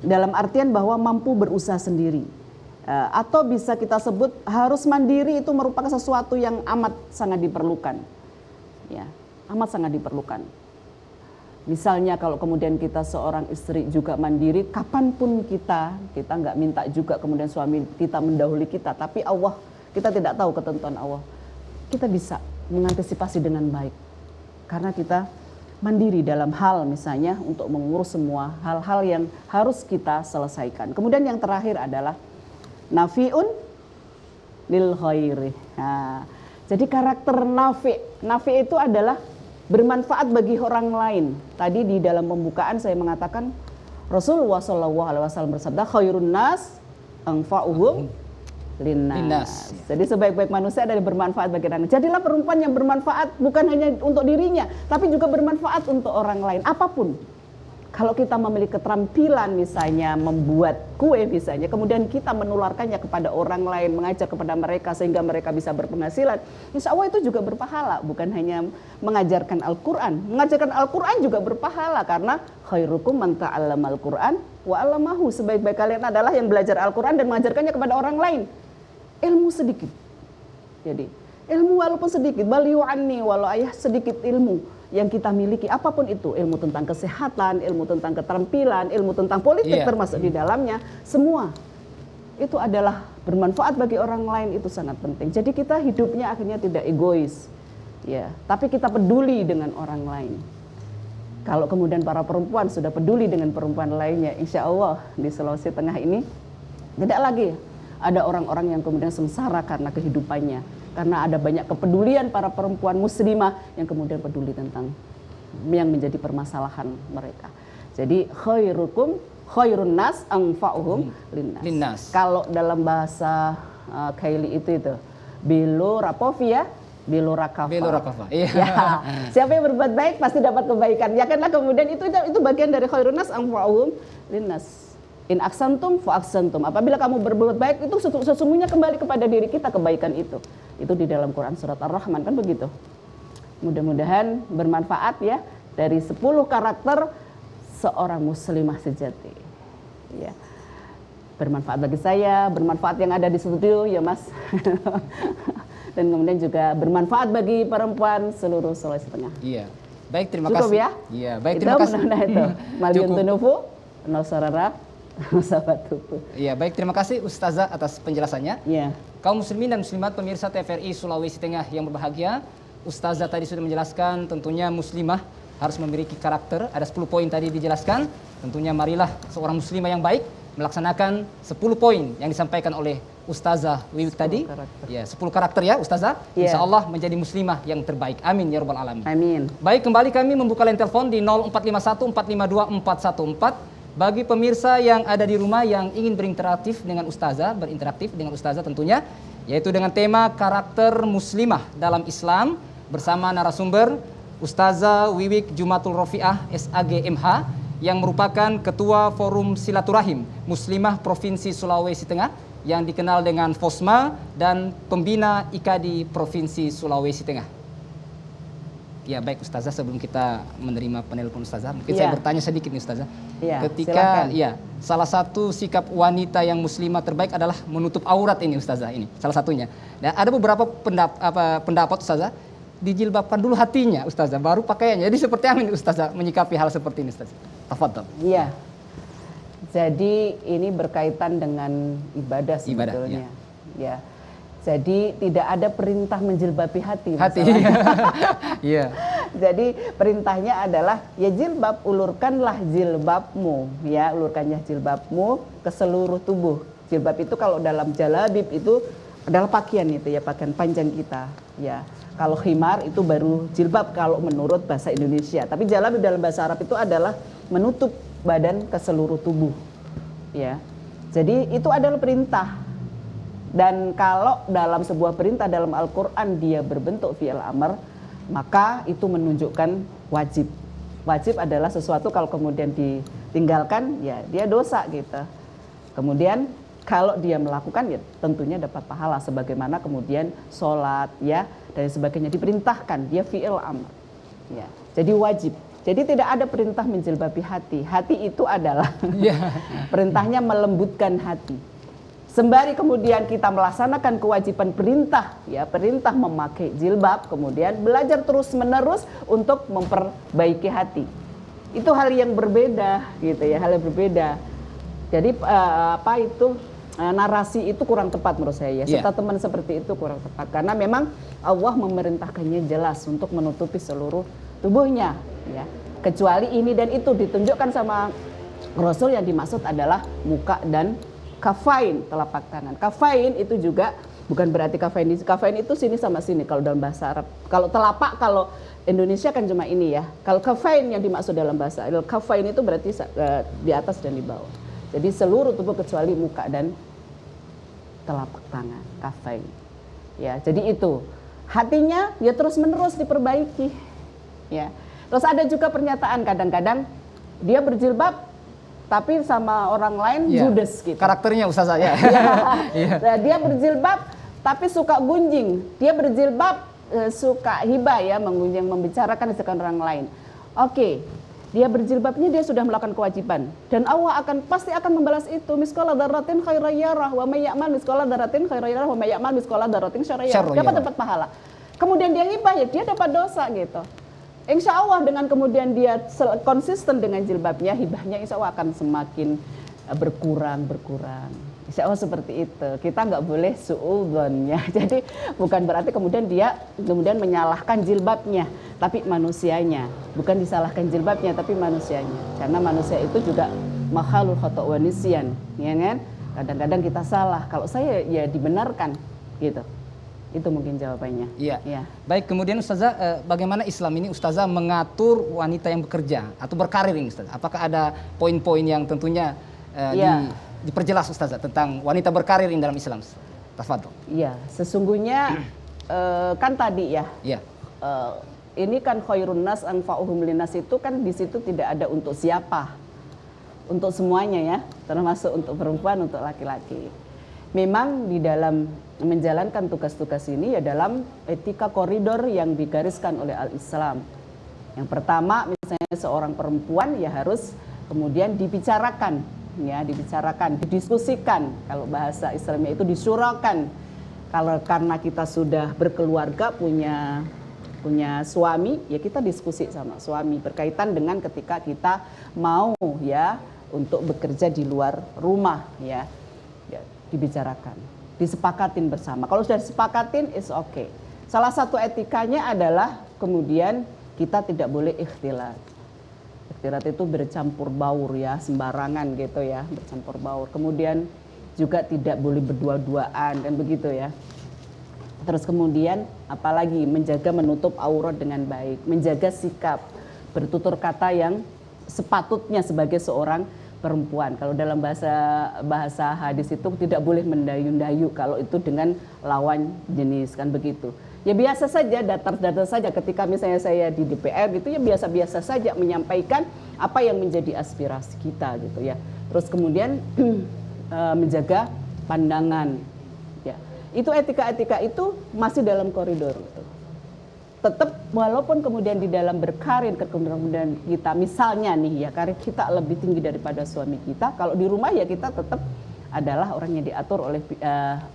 Dalam artian bahwa mampu berusaha sendiri. Atau bisa kita sebut harus mandiri itu merupakan sesuatu yang amat sangat diperlukan. Ya, amat sangat diperlukan. Misalnya kalau kemudian kita seorang istri juga mandiri, kapanpun kita nggak minta juga kemudian suami kita mendahului kita, tapi Allah, kita tidak tahu ketentuan Allah. Kita bisa mengantisipasi dengan baik. Karena kita mandiri dalam hal misalnya untuk mengurus semua hal-hal yang harus kita selesaikan. Kemudian yang terakhir adalah nafi'un lil khairi. Nah, jadi karakter nafi itu adalah bermanfaat bagi orang lain. Tadi di dalam pembukaan saya mengatakan Rasulullah SAW bersabda khairun nas anfa'uhum linnas. Jadi sebaik-baik manusia adalah bermanfaat bagi orang lain. Jadilah perempuan yang bermanfaat bukan hanya untuk dirinya, tapi juga bermanfaat untuk orang lain. Apapun. Kalau kita memiliki keterampilan misalnya membuat kue misalnya, kemudian kita menularkannya kepada orang lain, mengajar kepada mereka sehingga mereka bisa berpenghasilan, insya Allah itu juga berpahala. Bukan hanya mengajarkan Al-Quran. Mengajarkan Al-Quran juga berpahala karena khairukum man ta'allamal Quran wa 'allamahu. Sebaik-baik kalian adalah yang belajar Al-Quran dan mengajarkannya kepada orang lain. Ilmu sedikit. Jadi ilmu walaupun sedikit, baliu anni walau ayah sedikit ilmu yang kita miliki, apapun itu, ilmu tentang kesehatan, ilmu tentang keterampilan, ilmu tentang politik termasuk di dalamnya, semua itu adalah bermanfaat bagi orang lain, itu sangat penting. Jadi kita hidupnya akhirnya tidak egois, ya, tapi kita peduli dengan orang lain. Kalau kemudian para perempuan sudah peduli dengan perempuan lainnya, insya Allah di Sulawesi Tengah ini tidak lagi ada orang-orang yang kemudian sengsara karena kehidupannya. Karena ada banyak kepedulian para perempuan muslimah yang kemudian peduli tentang yang menjadi permasalahan mereka. Jadi khairun nas anfa'uhum linnas. Kalau dalam bahasa Kaili itu Bilo Rapovi ya, Bilo Rakafa. Iya. Ya, siapa yang berbuat baik pasti dapat kebaikan. Ya karena kemudian itu bagian dari khairun nas anfa'uhum linnas. In aksantum fa aksantum. Apabila kamu berbuat baik itu sesungguhnya kembali kepada diri kita kebaikan itu. Itu di dalam Quran surat Ar-Rahman kan begitu. Mudah-mudahan bermanfaat ya dari 10 karakter seorang muslimah sejati. Ya. Bermanfaat bagi saya, bermanfaat yang ada di studio ya Mas. Dan kemudian juga bermanfaat bagi perempuan seluruh Sulawesi Tengah. Iya. Baik, terima Cukup kasih. Ya? Iya, baik terima kasih. Itu. Maliun tunufu, nosarara. Iya, baik, terima kasih Ustazah atas penjelasannya. Iya. Kaum muslimin dan muslimat pemirsa TVRI Sulawesi Tengah yang berbahagia, Ustazah tadi sudah menjelaskan tentunya muslimah harus memiliki karakter, ada 10 poin tadi dijelaskan. Tentunya marilah seorang muslimah yang baik melaksanakan 10 poin yang disampaikan oleh Ustazah Wiwik tadi. Ya, 10 karakter ya Ustazah. Insya Allah menjadi muslimah yang terbaik. Amin ya rabbal alamin. Amin. Baik, kembali kami membuka line telepon di 0451 452 414. Bagi pemirsa yang ada di rumah yang ingin berinteraktif dengan Ustazah tentunya, yaitu dengan tema karakter muslimah dalam Islam bersama narasumber Ustazah Wiwik Jumatul Rofiah SAG MH yang merupakan Ketua Forum Silaturahim Muslimah Provinsi Sulawesi Tengah yang dikenal dengan FOSMA dan Pembina IKADI Provinsi Sulawesi Tengah. Ya baik Ustazah, sebelum kita menerima penelpon Ustazah, mungkin saya bertanya sedikit nih Ustazah. Ketika salah satu sikap wanita yang muslimah terbaik adalah menutup aurat ini Ustazah, ini salah satunya. Dan ada beberapa pendapat Ustazah, dijilbabkan dulu hatinya Ustazah, baru pakaiannya. Jadi seperti apa ini Ustazah menyikapi hal seperti ini Ustazah? Tafadhol. Iya. Jadi ini berkaitan dengan ibadah sebetulnya. Ya. Jadi tidak ada perintah menjilbabi hati. Iya. Jadi perintahnya adalah ya jilbab, ulurkanlah jilbabmu, ya ulurkannya jilbabmu ke seluruh tubuh. Jilbab itu kalau dalam jalabib itu adalah pakaian itu ya, pakaian panjang kita. Ya. Kalau khimar itu baru jilbab kalau menurut bahasa Indonesia. Tapi jalabib dalam bahasa Arab itu adalah menutup badan ke seluruh tubuh. Ya. Jadi itu adalah perintah. Dan kalau dalam sebuah perintah dalam Al-Quran dia berbentuk fi'il amr, maka itu menunjukkan wajib. Wajib adalah sesuatu kalau kemudian ditinggalkan, ya dia dosa gitu. Kemudian kalau dia melakukan, ya tentunya dapat pahala. Sebagaimana kemudian sholat, ya dan sebagainya diperintahkan, dia fi'il amr. Ya, jadi wajib. Jadi tidak ada perintah menjilbabi hati. Hati itu adalah perintahnya melembutkan hati. Sembari kemudian kita melaksanakan kewajiban perintah, ya perintah memakai jilbab, kemudian belajar terus-menerus untuk memperbaiki hati. Itu hal yang berbeda, gitu ya, hal yang berbeda. Jadi narasi itu kurang tepat menurut saya. Statement seperti itu kurang tepat karena memang Allah memerintahkannya jelas untuk menutupi seluruh tubuhnya, ya. Kecuali ini dan itu ditunjukkan sama Rasul, yang dimaksud adalah muka dan kafain, telapak tangan. Kafain itu juga bukan berarti kafain itu sini sama sini kalau dalam bahasa Arab. Kalau telapak, kalau Indonesia kan cuma ini ya. Kalau kafain yang dimaksud dalam bahasa Arab, kafain itu berarti di atas dan di bawah. Jadi seluruh tubuh kecuali muka dan telapak tangan, kafain. Ya, jadi itu. Hatinya ya terus-menerus diperbaiki. Ya. Terus ada juga pernyataan kadang-kadang dia berjilbab tapi sama orang lain judes gitu. Karakternya Ustazah ya. Nah, dia berjilbab tapi suka gunjing. Dia berjilbab suka hibah ya, menggunjing, membicarakan dengan orang lain. Oke. Dia berjilbabnya, dia sudah melakukan kewajiban dan Allah pasti akan membalas itu. Misqala dzarratin khairan yarah wa may ya'mal misqala dzarratin khairan yarah wa may ya'mal misqala dzarratin syarran yarah. Dapat pahala. Kemudian dia hibah ya, dia dapat dosa gitu. Insya Allah dengan kemudian dia konsisten dengan jilbabnya, hibahnya insya Allah akan semakin berkurang. Insya Allah seperti itu. Kita nggak boleh suudzon ya. Jadi bukan berarti kemudian dia menyalahkan jilbabnya, tapi manusianya. Bukan disalahkan jilbabnya, tapi manusianya. Karena manusia itu juga makhluk khata' wa nisyan, ya kan? Kadang-kadang kita salah. Kalau saya ya dibenarkan gitu. Itu mungkin jawabannya. Iya. Ya. Baik, kemudian Ustazah, bagaimana Islam ini Ustazah mengatur wanita yang bekerja atau berkarir ini Ustazah? Apakah ada poin-poin yang tentunya diperjelas Ustazah tentang wanita berkarir ini dalam Islam? Tafadhol. Iya, sesungguhnya kan tadi ya. Iya. Ini kan khairun nas anfa'uhum linnas itu kan di situ tidak ada untuk siapa. Untuk semuanya ya, termasuk untuk perempuan, untuk laki-laki. Memang di dalam menjalankan tugas-tugas ini ya dalam etika koridor yang digariskan oleh Al-Islam. Yang pertama misalnya seorang perempuan ya harus kemudian dibicarakan, didiskusikan. Kalau bahasa Islamnya itu disyurakan. Kalau karena kita sudah berkeluarga punya suami, ya kita diskusi sama suami berkaitan dengan ketika kita mau ya untuk bekerja di luar rumah ya dibicarakan, disepakatin bersama. Kalau sudah disepakatin, it's okay. Salah satu etikanya adalah kemudian kita tidak boleh ikhtilat. Ikhtilat itu bercampur baur ya, sembarangan gitu ya, bercampur baur. Kemudian juga tidak boleh berdua-duaan dan begitu ya. Terus kemudian apalagi menjaga menutup aurat dengan baik, menjaga sikap, bertutur kata yang sepatutnya sebagai seorang perempuan. Kalau dalam bahasa hadis itu tidak boleh mendayu-dayu kalau itu dengan lawan jenis kan begitu. Ya biasa saja, datar-datar saja ketika misalnya saya di DPR gitu ya biasa-biasa saja menyampaikan apa yang menjadi aspirasi kita gitu ya. Terus kemudian menjaga pandangan ya. Itu etika-etika itu masih dalam koridor gitu. Tetap walaupun kemudian di dalam berkarir kemudian kita misalnya nih ya karir kita lebih tinggi daripada suami kita, kalau di rumah ya kita tetap adalah orang yang diatur oleh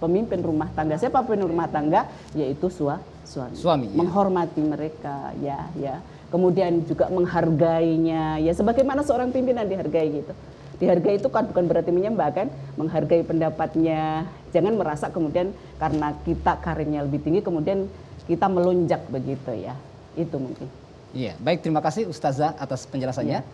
pemimpin rumah tangga. Siapa pemimpin rumah tangga? Yaitu suami. Ya. Menghormati mereka ya. Kemudian juga menghargainya ya sebagaimana seorang pimpinan dihargai gitu. Dihargai itu kan bukan berarti menyembah kan, menghargai pendapatnya. Jangan merasa kemudian karena kita karirnya lebih tinggi kemudian kita melonjak begitu ya. Itu mungkin. Iya, baik, terima kasih Ustazah atas penjelasannya.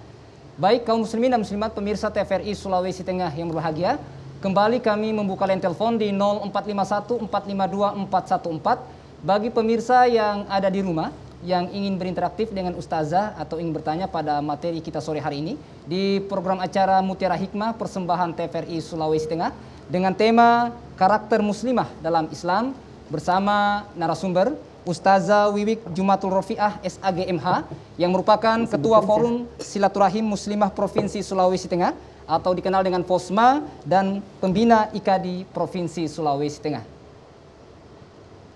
Baik kaum muslimin dan muslimat pemirsa TVRI Sulawesi Tengah yang berbahagia, kembali kami membuka line telepon di 0451 452 414 bagi pemirsa yang ada di rumah yang ingin berinteraktif dengan Ustazah atau ingin bertanya pada materi kita sore hari ini di program acara Mutiara Hikmah persembahan TVRI Sulawesi Tengah dengan tema karakter muslimah dalam Islam bersama narasumber Ustazah Wiwik Jumatul Rofiah SAGMH yang merupakan Ketua Forum Silaturahim Muslimah Provinsi Sulawesi Tengah atau dikenal dengan FOSMA dan Pembina IKADI Provinsi Sulawesi Tengah.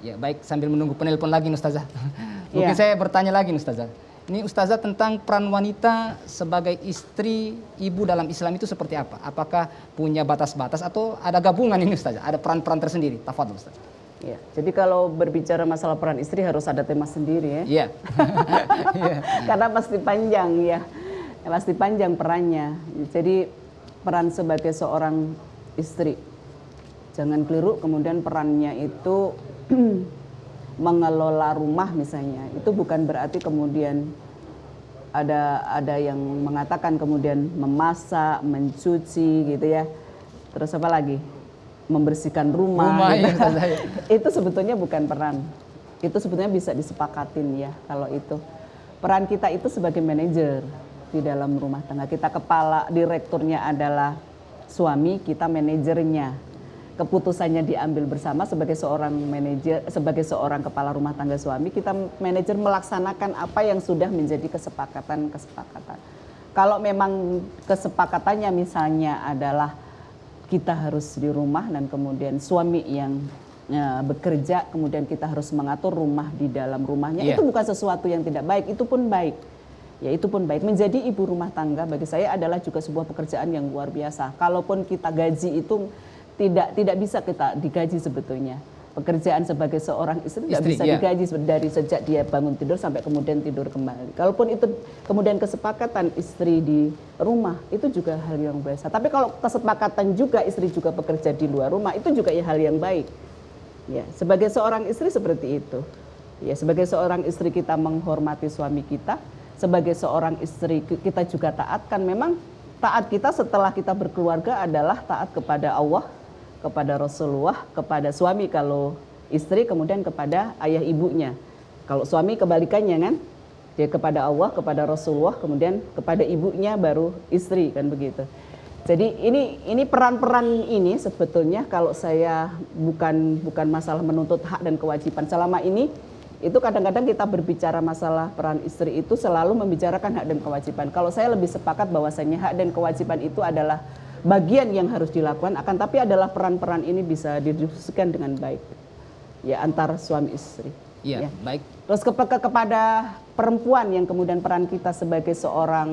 Ya baik, sambil menunggu penelpon lagi Ustazah. Mungkin saya bertanya lagi Ustazah. Ini Ustazah tentang peran wanita sebagai istri, ibu dalam Islam itu seperti apa? Apakah punya batas-batas atau ada gabungan ini Ustazah? Ada peran-peran tersendiri? Tafadhol Ustaz. Ya, jadi kalau berbicara masalah peran istri harus ada tema sendiri ya. Iya. Iya. Karena pasti panjang ya. Pasti panjang perannya. Jadi peran sebagai seorang istri. Jangan keliru kemudian perannya itu mengelola rumah misalnya. Itu bukan berarti kemudian ada yang mengatakan kemudian memasak, mencuci gitu ya. Terus apa lagi? Membersihkan rumah gitu. Ya, itu sebetulnya bukan peran. Itu sebetulnya bisa disepakatin ya kalau itu. Peran kita itu sebagai manajer di dalam rumah tangga. Kita kepala, direkturnya adalah suami, kita manajernya. Keputusannya diambil bersama sebagai seorang manajer, sebagai seorang kepala rumah tangga suami, kita manajer melaksanakan apa yang sudah menjadi kesepakatan. Kalau memang kesepakatannya misalnya adalah kita harus di rumah dan kemudian suami yang bekerja, kemudian kita harus mengatur rumah di dalam rumahnya, itu bukan sesuatu yang tidak baik, itu pun baik. Ya itu pun baik. Menjadi ibu rumah tangga bagi saya adalah juga sebuah pekerjaan yang luar biasa. Kalaupun kita gaji itu tidak bisa kita digaji sebetulnya. Pekerjaan sebagai seorang istri tidak bisa digaji dari sejak dia bangun tidur sampai kemudian tidur kembali. Kalaupun itu kemudian kesepakatan istri di rumah, itu juga hal yang biasa. Tapi kalau kesepakatan juga istri juga bekerja di luar rumah, itu juga ya hal yang baik. Ya, sebagai seorang istri seperti itu. Ya, sebagai seorang istri kita menghormati suami kita, sebagai seorang istri kita juga taatkan. Memang taat kita setelah kita berkeluarga adalah taat kepada Allah, kepada Rasulullah, kepada suami kalau istri, kemudian kepada ayah ibunya. Kalau suami kebalikannya kan, dia kepada Allah, kepada Rasulullah, kemudian kepada ibunya baru istri kan begitu. Jadi ini peran-peran ini sebetulnya kalau saya bukan masalah menuntut hak dan kewajiban. Selama ini itu kadang-kadang kita berbicara masalah peran istri itu selalu membicarakan hak dan kewajiban. Kalau saya lebih sepakat bahwasanya hak dan kewajiban itu adalah bagian yang harus dilakukan, akan tapi adalah peran-peran ini bisa didiskusikan dengan baik ya antara suami istri. Iya, ya. Baik. Terus kepada perempuan yang kemudian peran kita sebagai seorang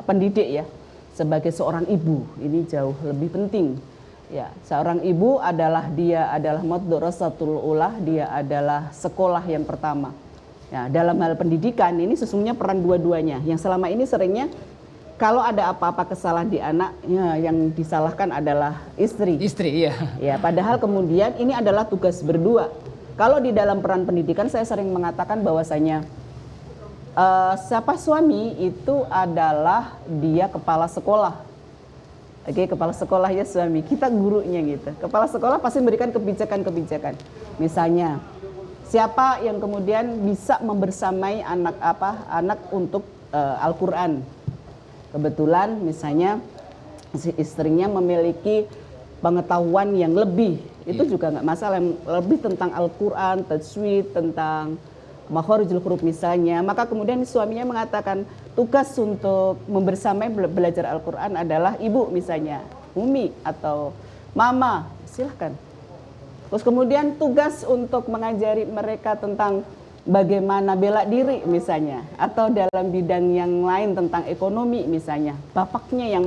pendidik ya, sebagai seorang ibu ini jauh lebih penting. Ya, seorang ibu dia adalah madrasatul ula, dia adalah sekolah yang pertama. Ya, dalam hal pendidikan ini sesungguhnya peran dua-duanya. Yang selama ini seringnya kalau ada apa-apa kesalahan di anak, ya, yang disalahkan adalah istri. Istri, iya. Ya, padahal kemudian ini adalah tugas berdua. Kalau di dalam peran pendidikan saya sering mengatakan bahwasanya siapa suami itu adalah dia kepala sekolah. Oke, kepala sekolah ya suami, kita gurunya gitu. Kepala sekolah pasti memberikan kebijakan-kebijakan. Misalnya, siapa yang kemudian bisa membersamai anak untuk Al-Qur'an. Kebetulan misalnya si istrinya memiliki pengetahuan yang lebih, itu juga nggak masalah, yang lebih tentang Al-Quran, tajwid, tentang makharijul huruf misalnya, maka kemudian suaminya mengatakan tugas untuk membersamai belajar Al-Quran adalah ibu misalnya, umi atau mama, silahkan. Terus kemudian tugas untuk mengajari mereka tentang bagaimana bela diri misalnya, atau dalam bidang yang lain tentang ekonomi misalnya, bapaknya yang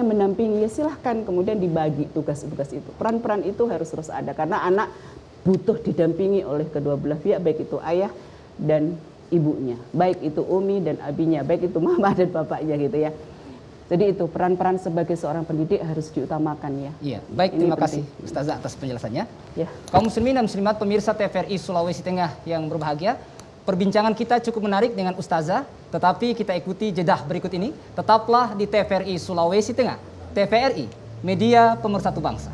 mendampingi, ya silahkan kemudian dibagi tugas-tugas itu. Peran-peran itu harus terus ada karena anak butuh didampingi oleh kedua belah pihak, baik itu ayah dan ibunya, baik itu umi dan abinya, baik itu mama dan bapaknya gitu ya. Jadi itu peran-peran sebagai seorang pendidik harus diutamakan ya. Iya, baik, terima kasih Ustazah atas penjelasannya. Ya. Kaum muslimin dan muslimat pemirsa TVRI Sulawesi Tengah yang berbahagia, perbincangan kita cukup menarik dengan Ustazah, tetapi kita ikuti jedah berikut ini. Tetaplah di TVRI Sulawesi Tengah. TVRI, media pemersatu bangsa.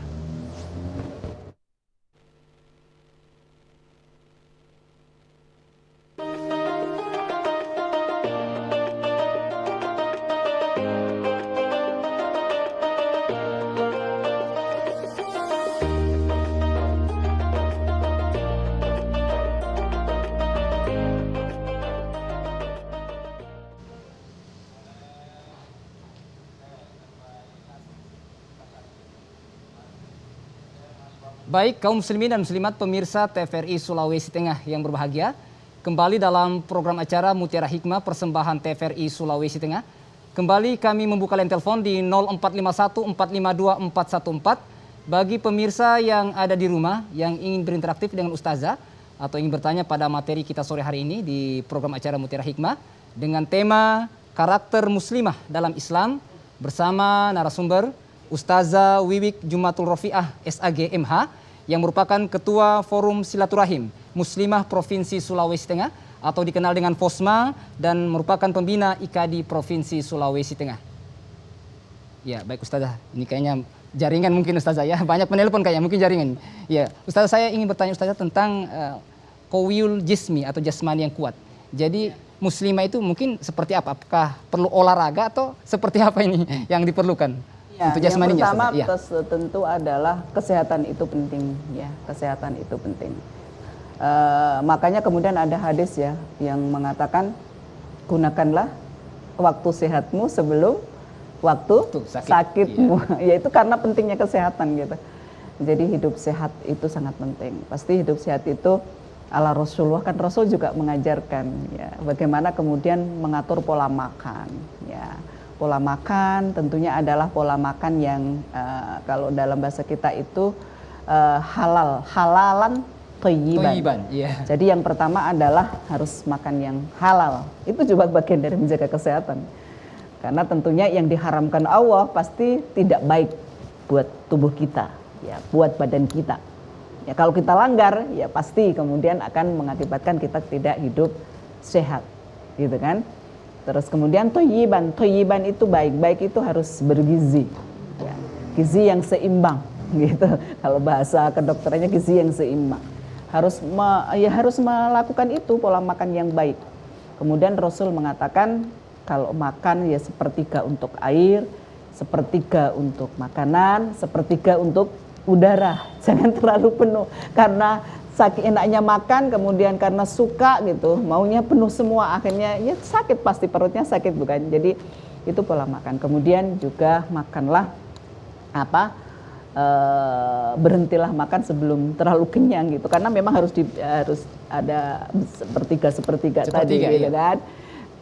Baik, kaum muslimin dan muslimat pemirsa TVRI Sulawesi Tengah yang berbahagia, Kembali dalam program acara Mutiara Hikmah persembahan TVRI Sulawesi Tengah. Kembali kami membuka line telepon di 0451 452 414 bagi pemirsa yang ada di rumah yang ingin berinteraksi dengan Ustazah atau ingin bertanya pada materi kita sore hari ini di program acara Mutiara Hikmah dengan tema karakter muslimah dalam Islam bersama narasumber Ustazah Wiwik Jumatul Rofiah SAG MH yang merupakan Ketua Forum Silaturahim Muslimah Provinsi Sulawesi Tengah atau dikenal dengan FOSMA dan merupakan pembina IKADI Provinsi Sulawesi Tengah. Ya, baik Ustazah. Ini kayaknya jaringan mungkin Ustazah ya. Banyak penelpon kayaknya, mungkin jaringan. Ya, Ustazah saya ingin bertanya Ustazah tentang qawiyul jismi atau jasmani yang kuat. Jadi muslimah itu mungkin seperti apa? Apakah perlu olahraga atau seperti apa ini yang diperlukan ya, untuk jasmaninya? Yang pertama ya. tentu adalah kesehatan itu penting ya, kesehatan itu penting. Makanya kemudian ada hadis ya yang mengatakan gunakanlah waktu sehatmu sebelum waktu sakitmu. Ya. Yaitu karena pentingnya kesehatan gitu. Jadi hidup sehat itu sangat penting. Pasti hidup sehat itu ala Rasulullah, kan Rasul juga mengajarkan ya bagaimana kemudian mengatur pola makan ya. Pola makan tentunya adalah pola makan yang kalau dalam bahasa kita itu halalan thayyiban. Yeah. Jadi yang pertama adalah harus makan yang halal. Itu juga bagian dari menjaga kesehatan. Karena tentunya yang diharamkan Allah pasti tidak baik buat tubuh kita, ya, buat badan kita. Ya kalau kita langgar, ya pasti kemudian akan mengakibatkan kita tidak hidup sehat, gitu kan? Terus kemudian thayyiban itu baik itu harus bergizi, ya. Gizi yang seimbang, gitu. Kalau bahasa kedokterannya gizi yang seimbang. Harus melakukan itu pola makan yang baik. Kemudian Rasul mengatakan kalau makan ya sepertiga untuk air, sepertiga untuk makanan, sepertiga untuk udara. Jangan terlalu penuh karena saking enaknya makan kemudian karena suka gitu, maunya penuh semua akhirnya ya sakit, pasti perutnya sakit bukan. Jadi itu pola makan. Kemudian juga makanlah berhentilah makan sebelum terlalu kenyang gitu karena memang harus ada sepertiga tadi gitu kan.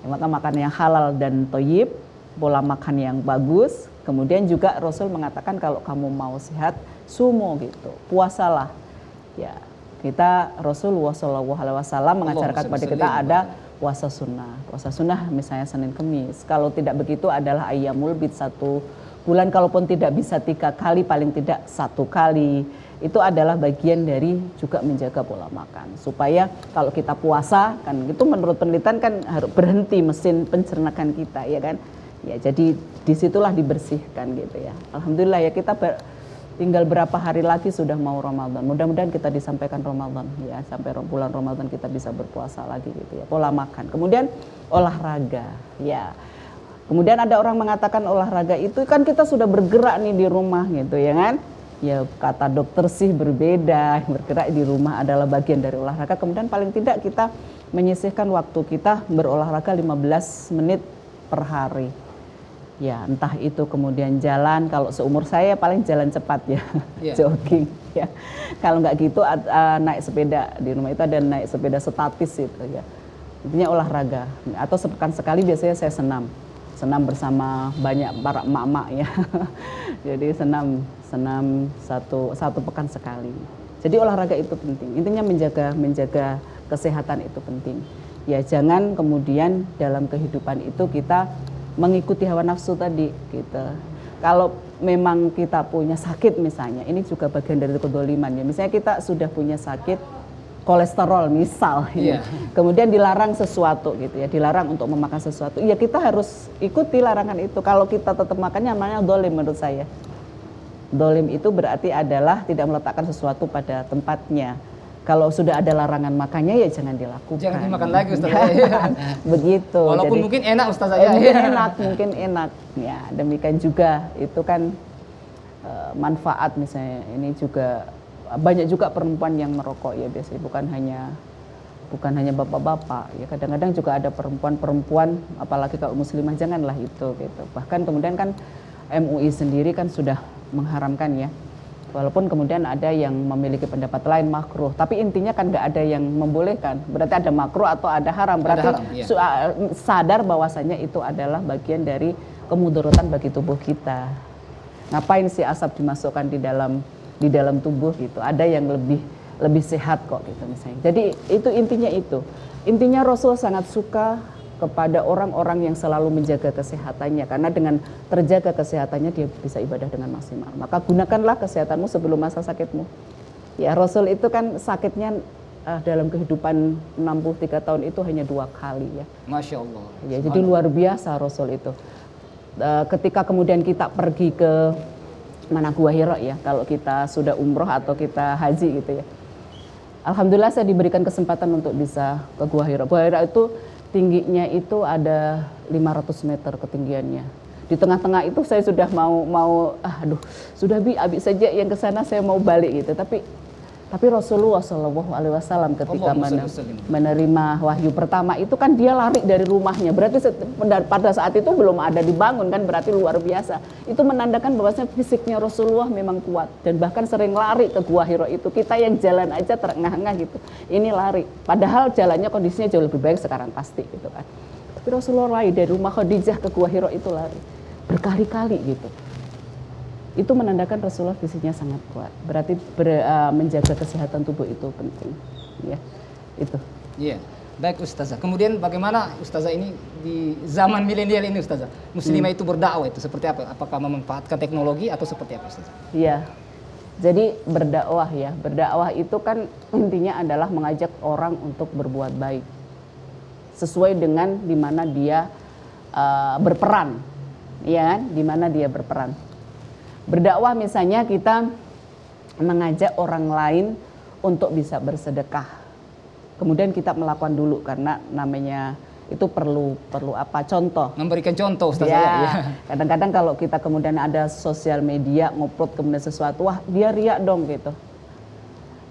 Maka makan yang halal dan thayyib, pola makan yang bagus. Kemudian juga Rasul mengatakan kalau kamu mau sehat sumo gitu, puasalah ya. Kita Rasulullah SAW mengajarkan kepada kita ada puasa sunnah misalnya Senin Kemis. Kalau tidak begitu adalah ayyamul bid 1 bulan, kalaupun tidak bisa 3 kali paling tidak 1 kali. Itu adalah bagian dari juga menjaga pola makan supaya kalau kita puasa kan itu menurut penelitian kan harus berhenti mesin pencernaan kita ya kan ya, jadi disitulah dibersihkan gitu ya. Alhamdulillah ya kita tinggal berapa hari lagi sudah mau Ramadan, mudah-mudahan kita disampaikan Ramadan ya, sampai bulan Ramadan kita bisa berpuasa lagi gitu ya. Pola makan, kemudian olahraga ya. Kemudian ada orang mengatakan olahraga itu kan kita sudah bergerak nih di rumah gitu ya kan. Ya kata dokter sih berbeda, bergerak di rumah adalah bagian dari olahraga. Kemudian paling tidak kita menyisihkan waktu kita berolahraga 15 menit per hari. Ya entah itu kemudian jalan, kalau seumur saya paling jalan cepat ya, jogging ya. Kalau nggak gitu naik sepeda, di rumah itu ada naik sepeda statis itu ya. Intinya olahraga, atau sepekan sekali biasanya saya senam bersama banyak para emak-emak ya. Jadi senam satu pekan sekali. Jadi olahraga itu penting. Intinya menjaga kesehatan itu penting. Ya jangan kemudian dalam kehidupan itu kita mengikuti hawa nafsu tadi gitu. Kalau memang kita punya sakit misalnya, ini juga bagian dari kedoliman ya. Misalnya kita sudah punya sakit kolesterol misal, ya. Kemudian dilarang sesuatu gitu ya, dilarang untuk memakan sesuatu. Ya kita harus ikuti larangan itu. Kalau kita tetap makannya namanya dolim menurut saya. Dolim itu berarti adalah tidak meletakkan sesuatu pada tempatnya. Kalau sudah ada larangan makannya ya jangan dilakukan. Jangan dimakan lagi Ustazah. Begitu. Walaupun jadi, mungkin enak Ustazah ya. Mungkin enak. Ya demikian juga itu kan manfaat misalnya. Ini juga banyak juga perempuan yang merokok ya biasanya, bukan hanya bapak-bapak ya, kadang-kadang juga ada perempuan-perempuan apalagi kalau muslimah janganlah itu gitu. Bahkan kemudian kan MUI sendiri kan sudah mengharamkan ya Walaupun kemudian ada yang memiliki pendapat lain makruh, tapi intinya kan nggak ada yang membolehkan. Berarti ada makruh atau ada haram. Berarti haram, iya. sadar bahwasanya itu adalah bagian dari kemudaratan bagi tubuh kita. Ngapain sih asap dimasukkan di dalam tubuh gitu? Ada yang lebih sehat kok gitu misalnya. Jadi itu intinya itu. Intinya Rasul sangat suka kepada orang-orang yang selalu menjaga kesehatannya, karena dengan terjaga kesehatannya dia bisa ibadah dengan maksimal. Maka gunakanlah kesehatanmu sebelum masa sakitmu. Ya, Rasul itu kan sakitnya dalam kehidupan 63 tahun itu hanya 2 kali ya. Masya Allah. Ya, jadi luar biasa Rasul itu. Ketika kemudian kita pergi ke mana Gua Hira ya, kalau kita sudah umroh atau kita haji gitu ya. Alhamdulillah saya diberikan kesempatan untuk bisa ke Gua Hira. Gua Hira itu tingginya itu ada 500 meter ketinggiannya. Di tengah-tengah itu saya sudah sudah habis saja yang ke sana, saya mau balik gitu. Tapi Rasulullah SAW ketika menerima wahyu pertama itu kan dia lari dari rumahnya. Berarti pada saat itu belum ada dibangun kan, berarti luar biasa. Itu menandakan bahwasanya fisiknya Rasulullah memang kuat dan bahkan sering lari ke Gua Hira itu. Kita yang jalan aja terengah-engah gitu. Ini lari. Padahal jalannya kondisinya jauh lebih baik sekarang pasti gitu kan. Tapi Rasulullah lari dari rumah Khadijah ke Gua Hira itu lari berkali-kali gitu. Itu menandakan Rasulullah fisiknya sangat kuat. Berarti menjaga kesehatan tubuh itu penting. Ya, itu. Iya. Baik Ustazah. Kemudian bagaimana Ustazah ini di zaman milenial ini Ustazah? Muslimah itu berdakwah itu seperti apa? Apakah memanfaatkan teknologi atau seperti apa Ustazah? Iya. Jadi berdakwah ya. Berdakwah itu kan intinya adalah mengajak orang untuk berbuat baik. Sesuai dengan di mana dia berperan. Ya kan? Di mana dia berperan. Berdakwah misalnya kita mengajak orang lain untuk bisa bersedekah. Kemudian kita melakukan dulu karena namanya itu perlu apa? Contoh. Memberikan contoh Ustazah. Ya. Kadang-kadang kalau kita kemudian ada sosial media ngupload kemudian sesuatu, wah dia riak dong gitu.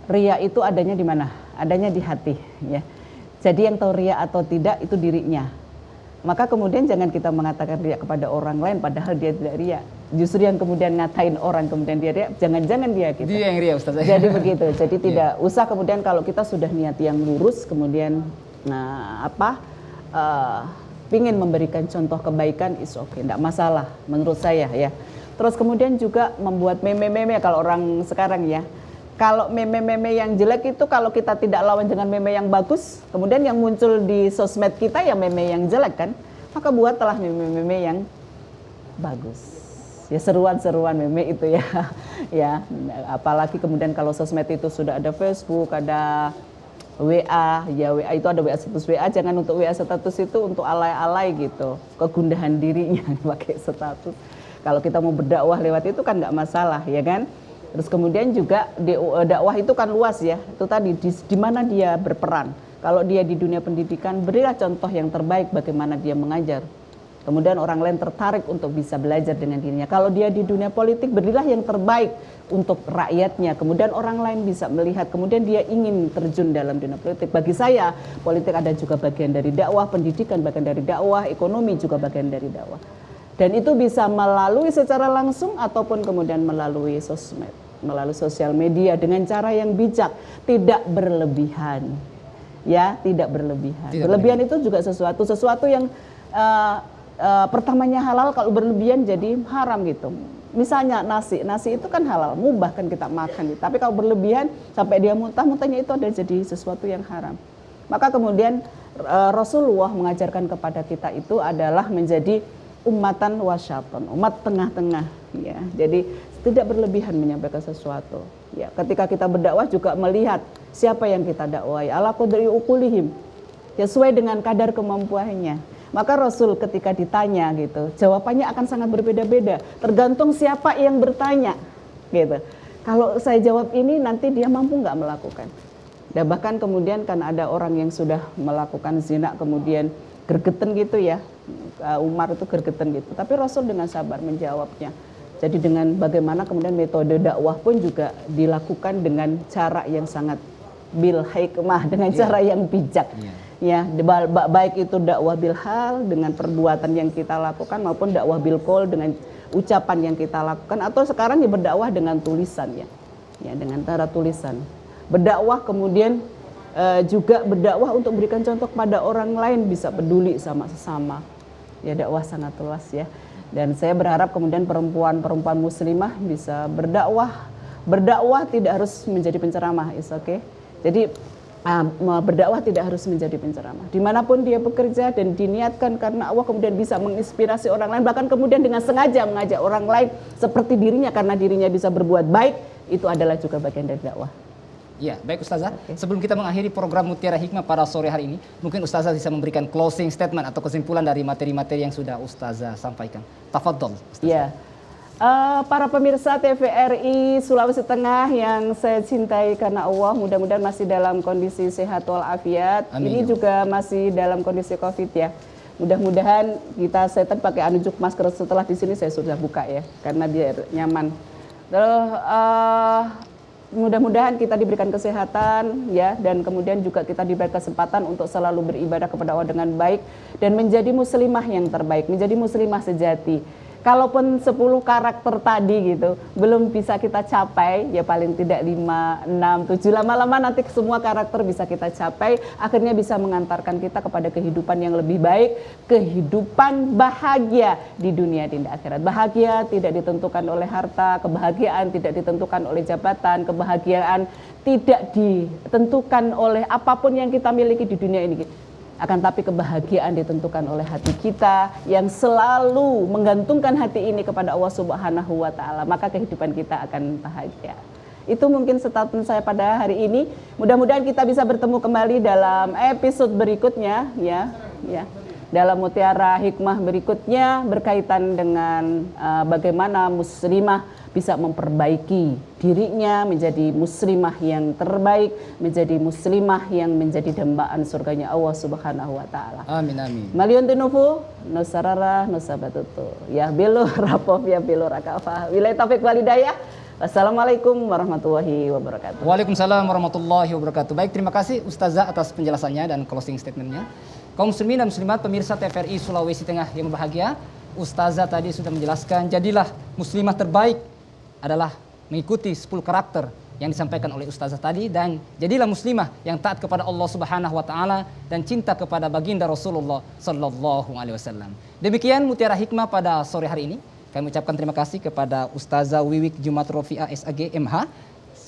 Riak itu adanya di mana? Adanya di hati ya. Jadi yang tahu riak atau tidak itu dirinya. Maka kemudian jangan kita mengatakan riak kepada orang lain padahal dia tidak riak. Justru yang kemudian ngatain orang kemudian dia riak, jangan-jangan dia gitu. Dia yang riak Ustazah. Jadi begitu. Jadi tidak usah kemudian kalau kita sudah niat yang lurus kemudian pingin memberikan contoh kebaikan is okay, tidak masalah menurut saya ya. Terus kemudian juga membuat meme-meme kalau orang sekarang ya. Kalau meme-meme yang jelek itu kalau kita tidak lawan dengan meme yang bagus, kemudian yang muncul di sosmed kita ya meme yang jelek kan, maka buatlah meme-meme yang bagus. Ya seruan-seruan meme itu ya. Ya, apalagi kemudian kalau sosmed itu sudah ada Facebook, ada WA, ya WA itu ada WA status WA, jangan untuk WA status itu untuk alay-alay gitu, kegundahan dirinya pakai status. Kalau kita mau berdakwah lewat itu kan nggak masalah ya kan. Terus kemudian juga dakwah itu kan luas ya. Itu tadi di mana dia berperan. Kalau dia di dunia pendidikan, berilah contoh yang terbaik bagaimana dia mengajar. Kemudian orang lain tertarik untuk bisa belajar dengan dirinya. Kalau dia di dunia politik, berilah yang terbaik untuk rakyatnya. Kemudian orang lain bisa melihat, kemudian dia ingin terjun dalam dunia politik. Bagi saya, politik ada juga bagian dari dakwah, pendidikan bagian dari dakwah, ekonomi juga bagian dari dakwah. Dan itu bisa melalui secara langsung ataupun kemudian melalui sosmed, melalui sosial media dengan cara yang bijak, tidak berlebihan. Ya, tidak berlebihan. Berlebihan itu juga sesuatu yang pertamanya halal, kalau berlebihan jadi haram gitu. Misalnya nasi itu kan halal, mubah kan kita makan gitu. Tapi kalau berlebihan sampai dia muntah-muntahnya itu ada jadi sesuatu yang haram. Maka kemudian Rasulullah mengajarkan kepada kita itu adalah menjadi ummatan wasyatan, umat tengah-tengah ya. Jadi tidak berlebihan menyampaikan sesuatu. Ya, ketika kita berdakwah juga melihat siapa yang kita dakwai, ala qadri uqulihim. Ya, sesuai dengan kadar kemampuannya. Maka Rasul ketika ditanya gitu, jawabannya akan sangat berbeda-beda, tergantung siapa yang bertanya gitu. Kalau saya jawab ini nanti dia mampu nggak melakukan. Dan bahkan kemudian kan ada orang yang sudah melakukan zina kemudian gergeten gitu ya. Umar itu gergeten gitu. Tapi Rasul dengan sabar menjawabnya. Jadi dengan bagaimana kemudian metode dakwah pun juga dilakukan dengan cara yang sangat bil hikmah, dengan cara yang bijak. Ya, baik itu dakwah bil hal dengan perbuatan yang kita lakukan maupun dakwah bil qaul dengan ucapan yang kita lakukan, atau sekarang ya berdakwah dengan tulisan ya. Ya, dengan cara tulisan. Berdakwah kemudian juga berdakwah untuk berikan contoh kepada orang lain, bisa peduli sama sesama. Ya, dakwah sangat luas ya. Dan saya berharap kemudian perempuan-perempuan muslimah bisa berdakwah. Berdakwah tidak harus menjadi penceramah, is okay. Jadi berdakwah tidak harus menjadi penceramah. Dimanapun dia bekerja dan diniatkan karena Allah, kemudian bisa menginspirasi orang lain, bahkan kemudian dengan sengaja mengajak orang lain seperti dirinya karena dirinya bisa berbuat baik, itu adalah juga bagian dari dakwah. Ya, baik Ustazah. Sebelum kita mengakhiri program Mutiara Hikmah pada sore hari ini, mungkin Ustazah bisa memberikan closing statement atau kesimpulan dari materi-materi yang sudah Ustazah sampaikan. Tafadhol, Ustazah. Ya. Para pemirsa TVRI Sulawesi Tengah yang saya cintai karena Allah, mudah-mudahan masih dalam kondisi sehat walafiat. Ini juga masih dalam kondisi Covid ya. Mudah-mudahan saya tadi pakai anunjuk masker, setelah di sini saya sudah buka ya, karena biar nyaman. Terus mudah-mudahan kita diberikan kesehatan ya, dan kemudian juga kita diberi kesempatan untuk selalu beribadah kepada Allah dengan baik dan menjadi muslimah yang terbaik, menjadi muslimah sejati. Kalaupun 10 karakter tadi gitu belum bisa kita capai, ya paling tidak 5, 6, 7, lama-lama nanti semua karakter bisa kita capai, akhirnya bisa mengantarkan kita kepada kehidupan yang lebih baik, kehidupan bahagia di dunia dan di akhirat. Bahagia tidak ditentukan oleh harta, kebahagiaan tidak ditentukan oleh jabatan, kebahagiaan tidak ditentukan oleh apapun yang kita miliki di dunia ini. Akan tapi kebahagiaan ditentukan oleh hati kita yang selalu menggantungkan hati ini kepada Allah Subhanahu wa Ta'ala, maka kehidupan kita akan bahagia. Itu mungkin statement saya pada hari ini. Mudah-mudahan kita bisa bertemu kembali dalam episode berikutnya ya. Dalam Mutiara Hikmah berikutnya berkaitan dengan bagaimana muslimah bisa memperbaiki dirinya menjadi muslimah yang terbaik, menjadi muslimah yang menjadi dambaan surganya Allah Subhanahu wa Ta'ala. Amin amin. Maliun tinufu nusarara nusabatutu ya bilu rapof ya bilu rakafa. Wilayah taufik walidayah. Wassalamualaikum warahmatullahi wabarakatuh. Waalaikumsalam warahmatullahi wabarakatuh. Baik, terima kasih Ustazah atas penjelasannya dan closing statementnya. Kaum muslimin dan muslimat pemirsa TVRI Sulawesi Tengah yang berbahagia, Ustazah tadi sudah menjelaskan, jadilah muslimah terbaik adalah mengikuti 10 karakter yang disampaikan oleh Ustazah tadi, dan jadilah muslimah yang taat kepada Allah Subhanahu wa Ta'ala dan cinta kepada baginda Rasulullah sallallahu alaihi wasallam. Demikian Mutiara Hikmah pada sore hari ini. Kami ucapkan terima kasih kepada Ustazah Wiwik Jumat Rofiah SAG MH.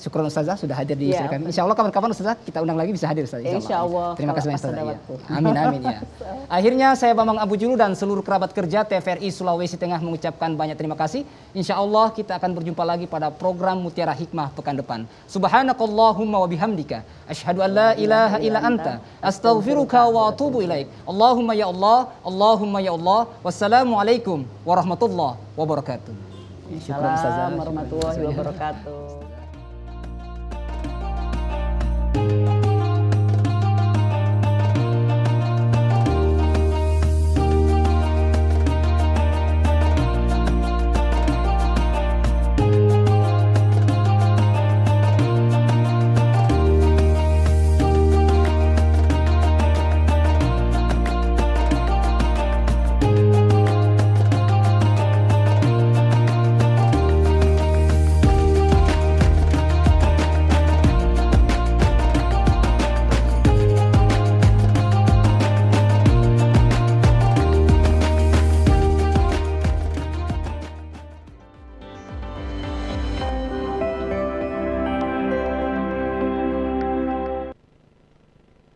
Syukur Ustazah sudah hadir di studio kami. Insya Allah kapan-kapan Ustazah kita undang lagi bisa hadir Ustazah. Insya Allah. Terima kasih banyak Ustazah. Ya. Amin amin ya. Akhirnya saya Bambang Abu Julu dan seluruh kerabat kerja TVRI Sulawesi Tengah mengucapkan banyak terima kasih. Insya Allah kita akan berjumpa lagi pada program Mutiara Hikmah pekan depan. Subhanakallahumma wa bihamdika asyhadu an la ilaha illa anta astaghfiruka wa atubu ilaik. Allahumma ya Allah, Allahumma ya Allah. Wassalamualaikum warahmatullahi wabarakatuh. Assalamualaikum warahmatullahi wabarakatuh.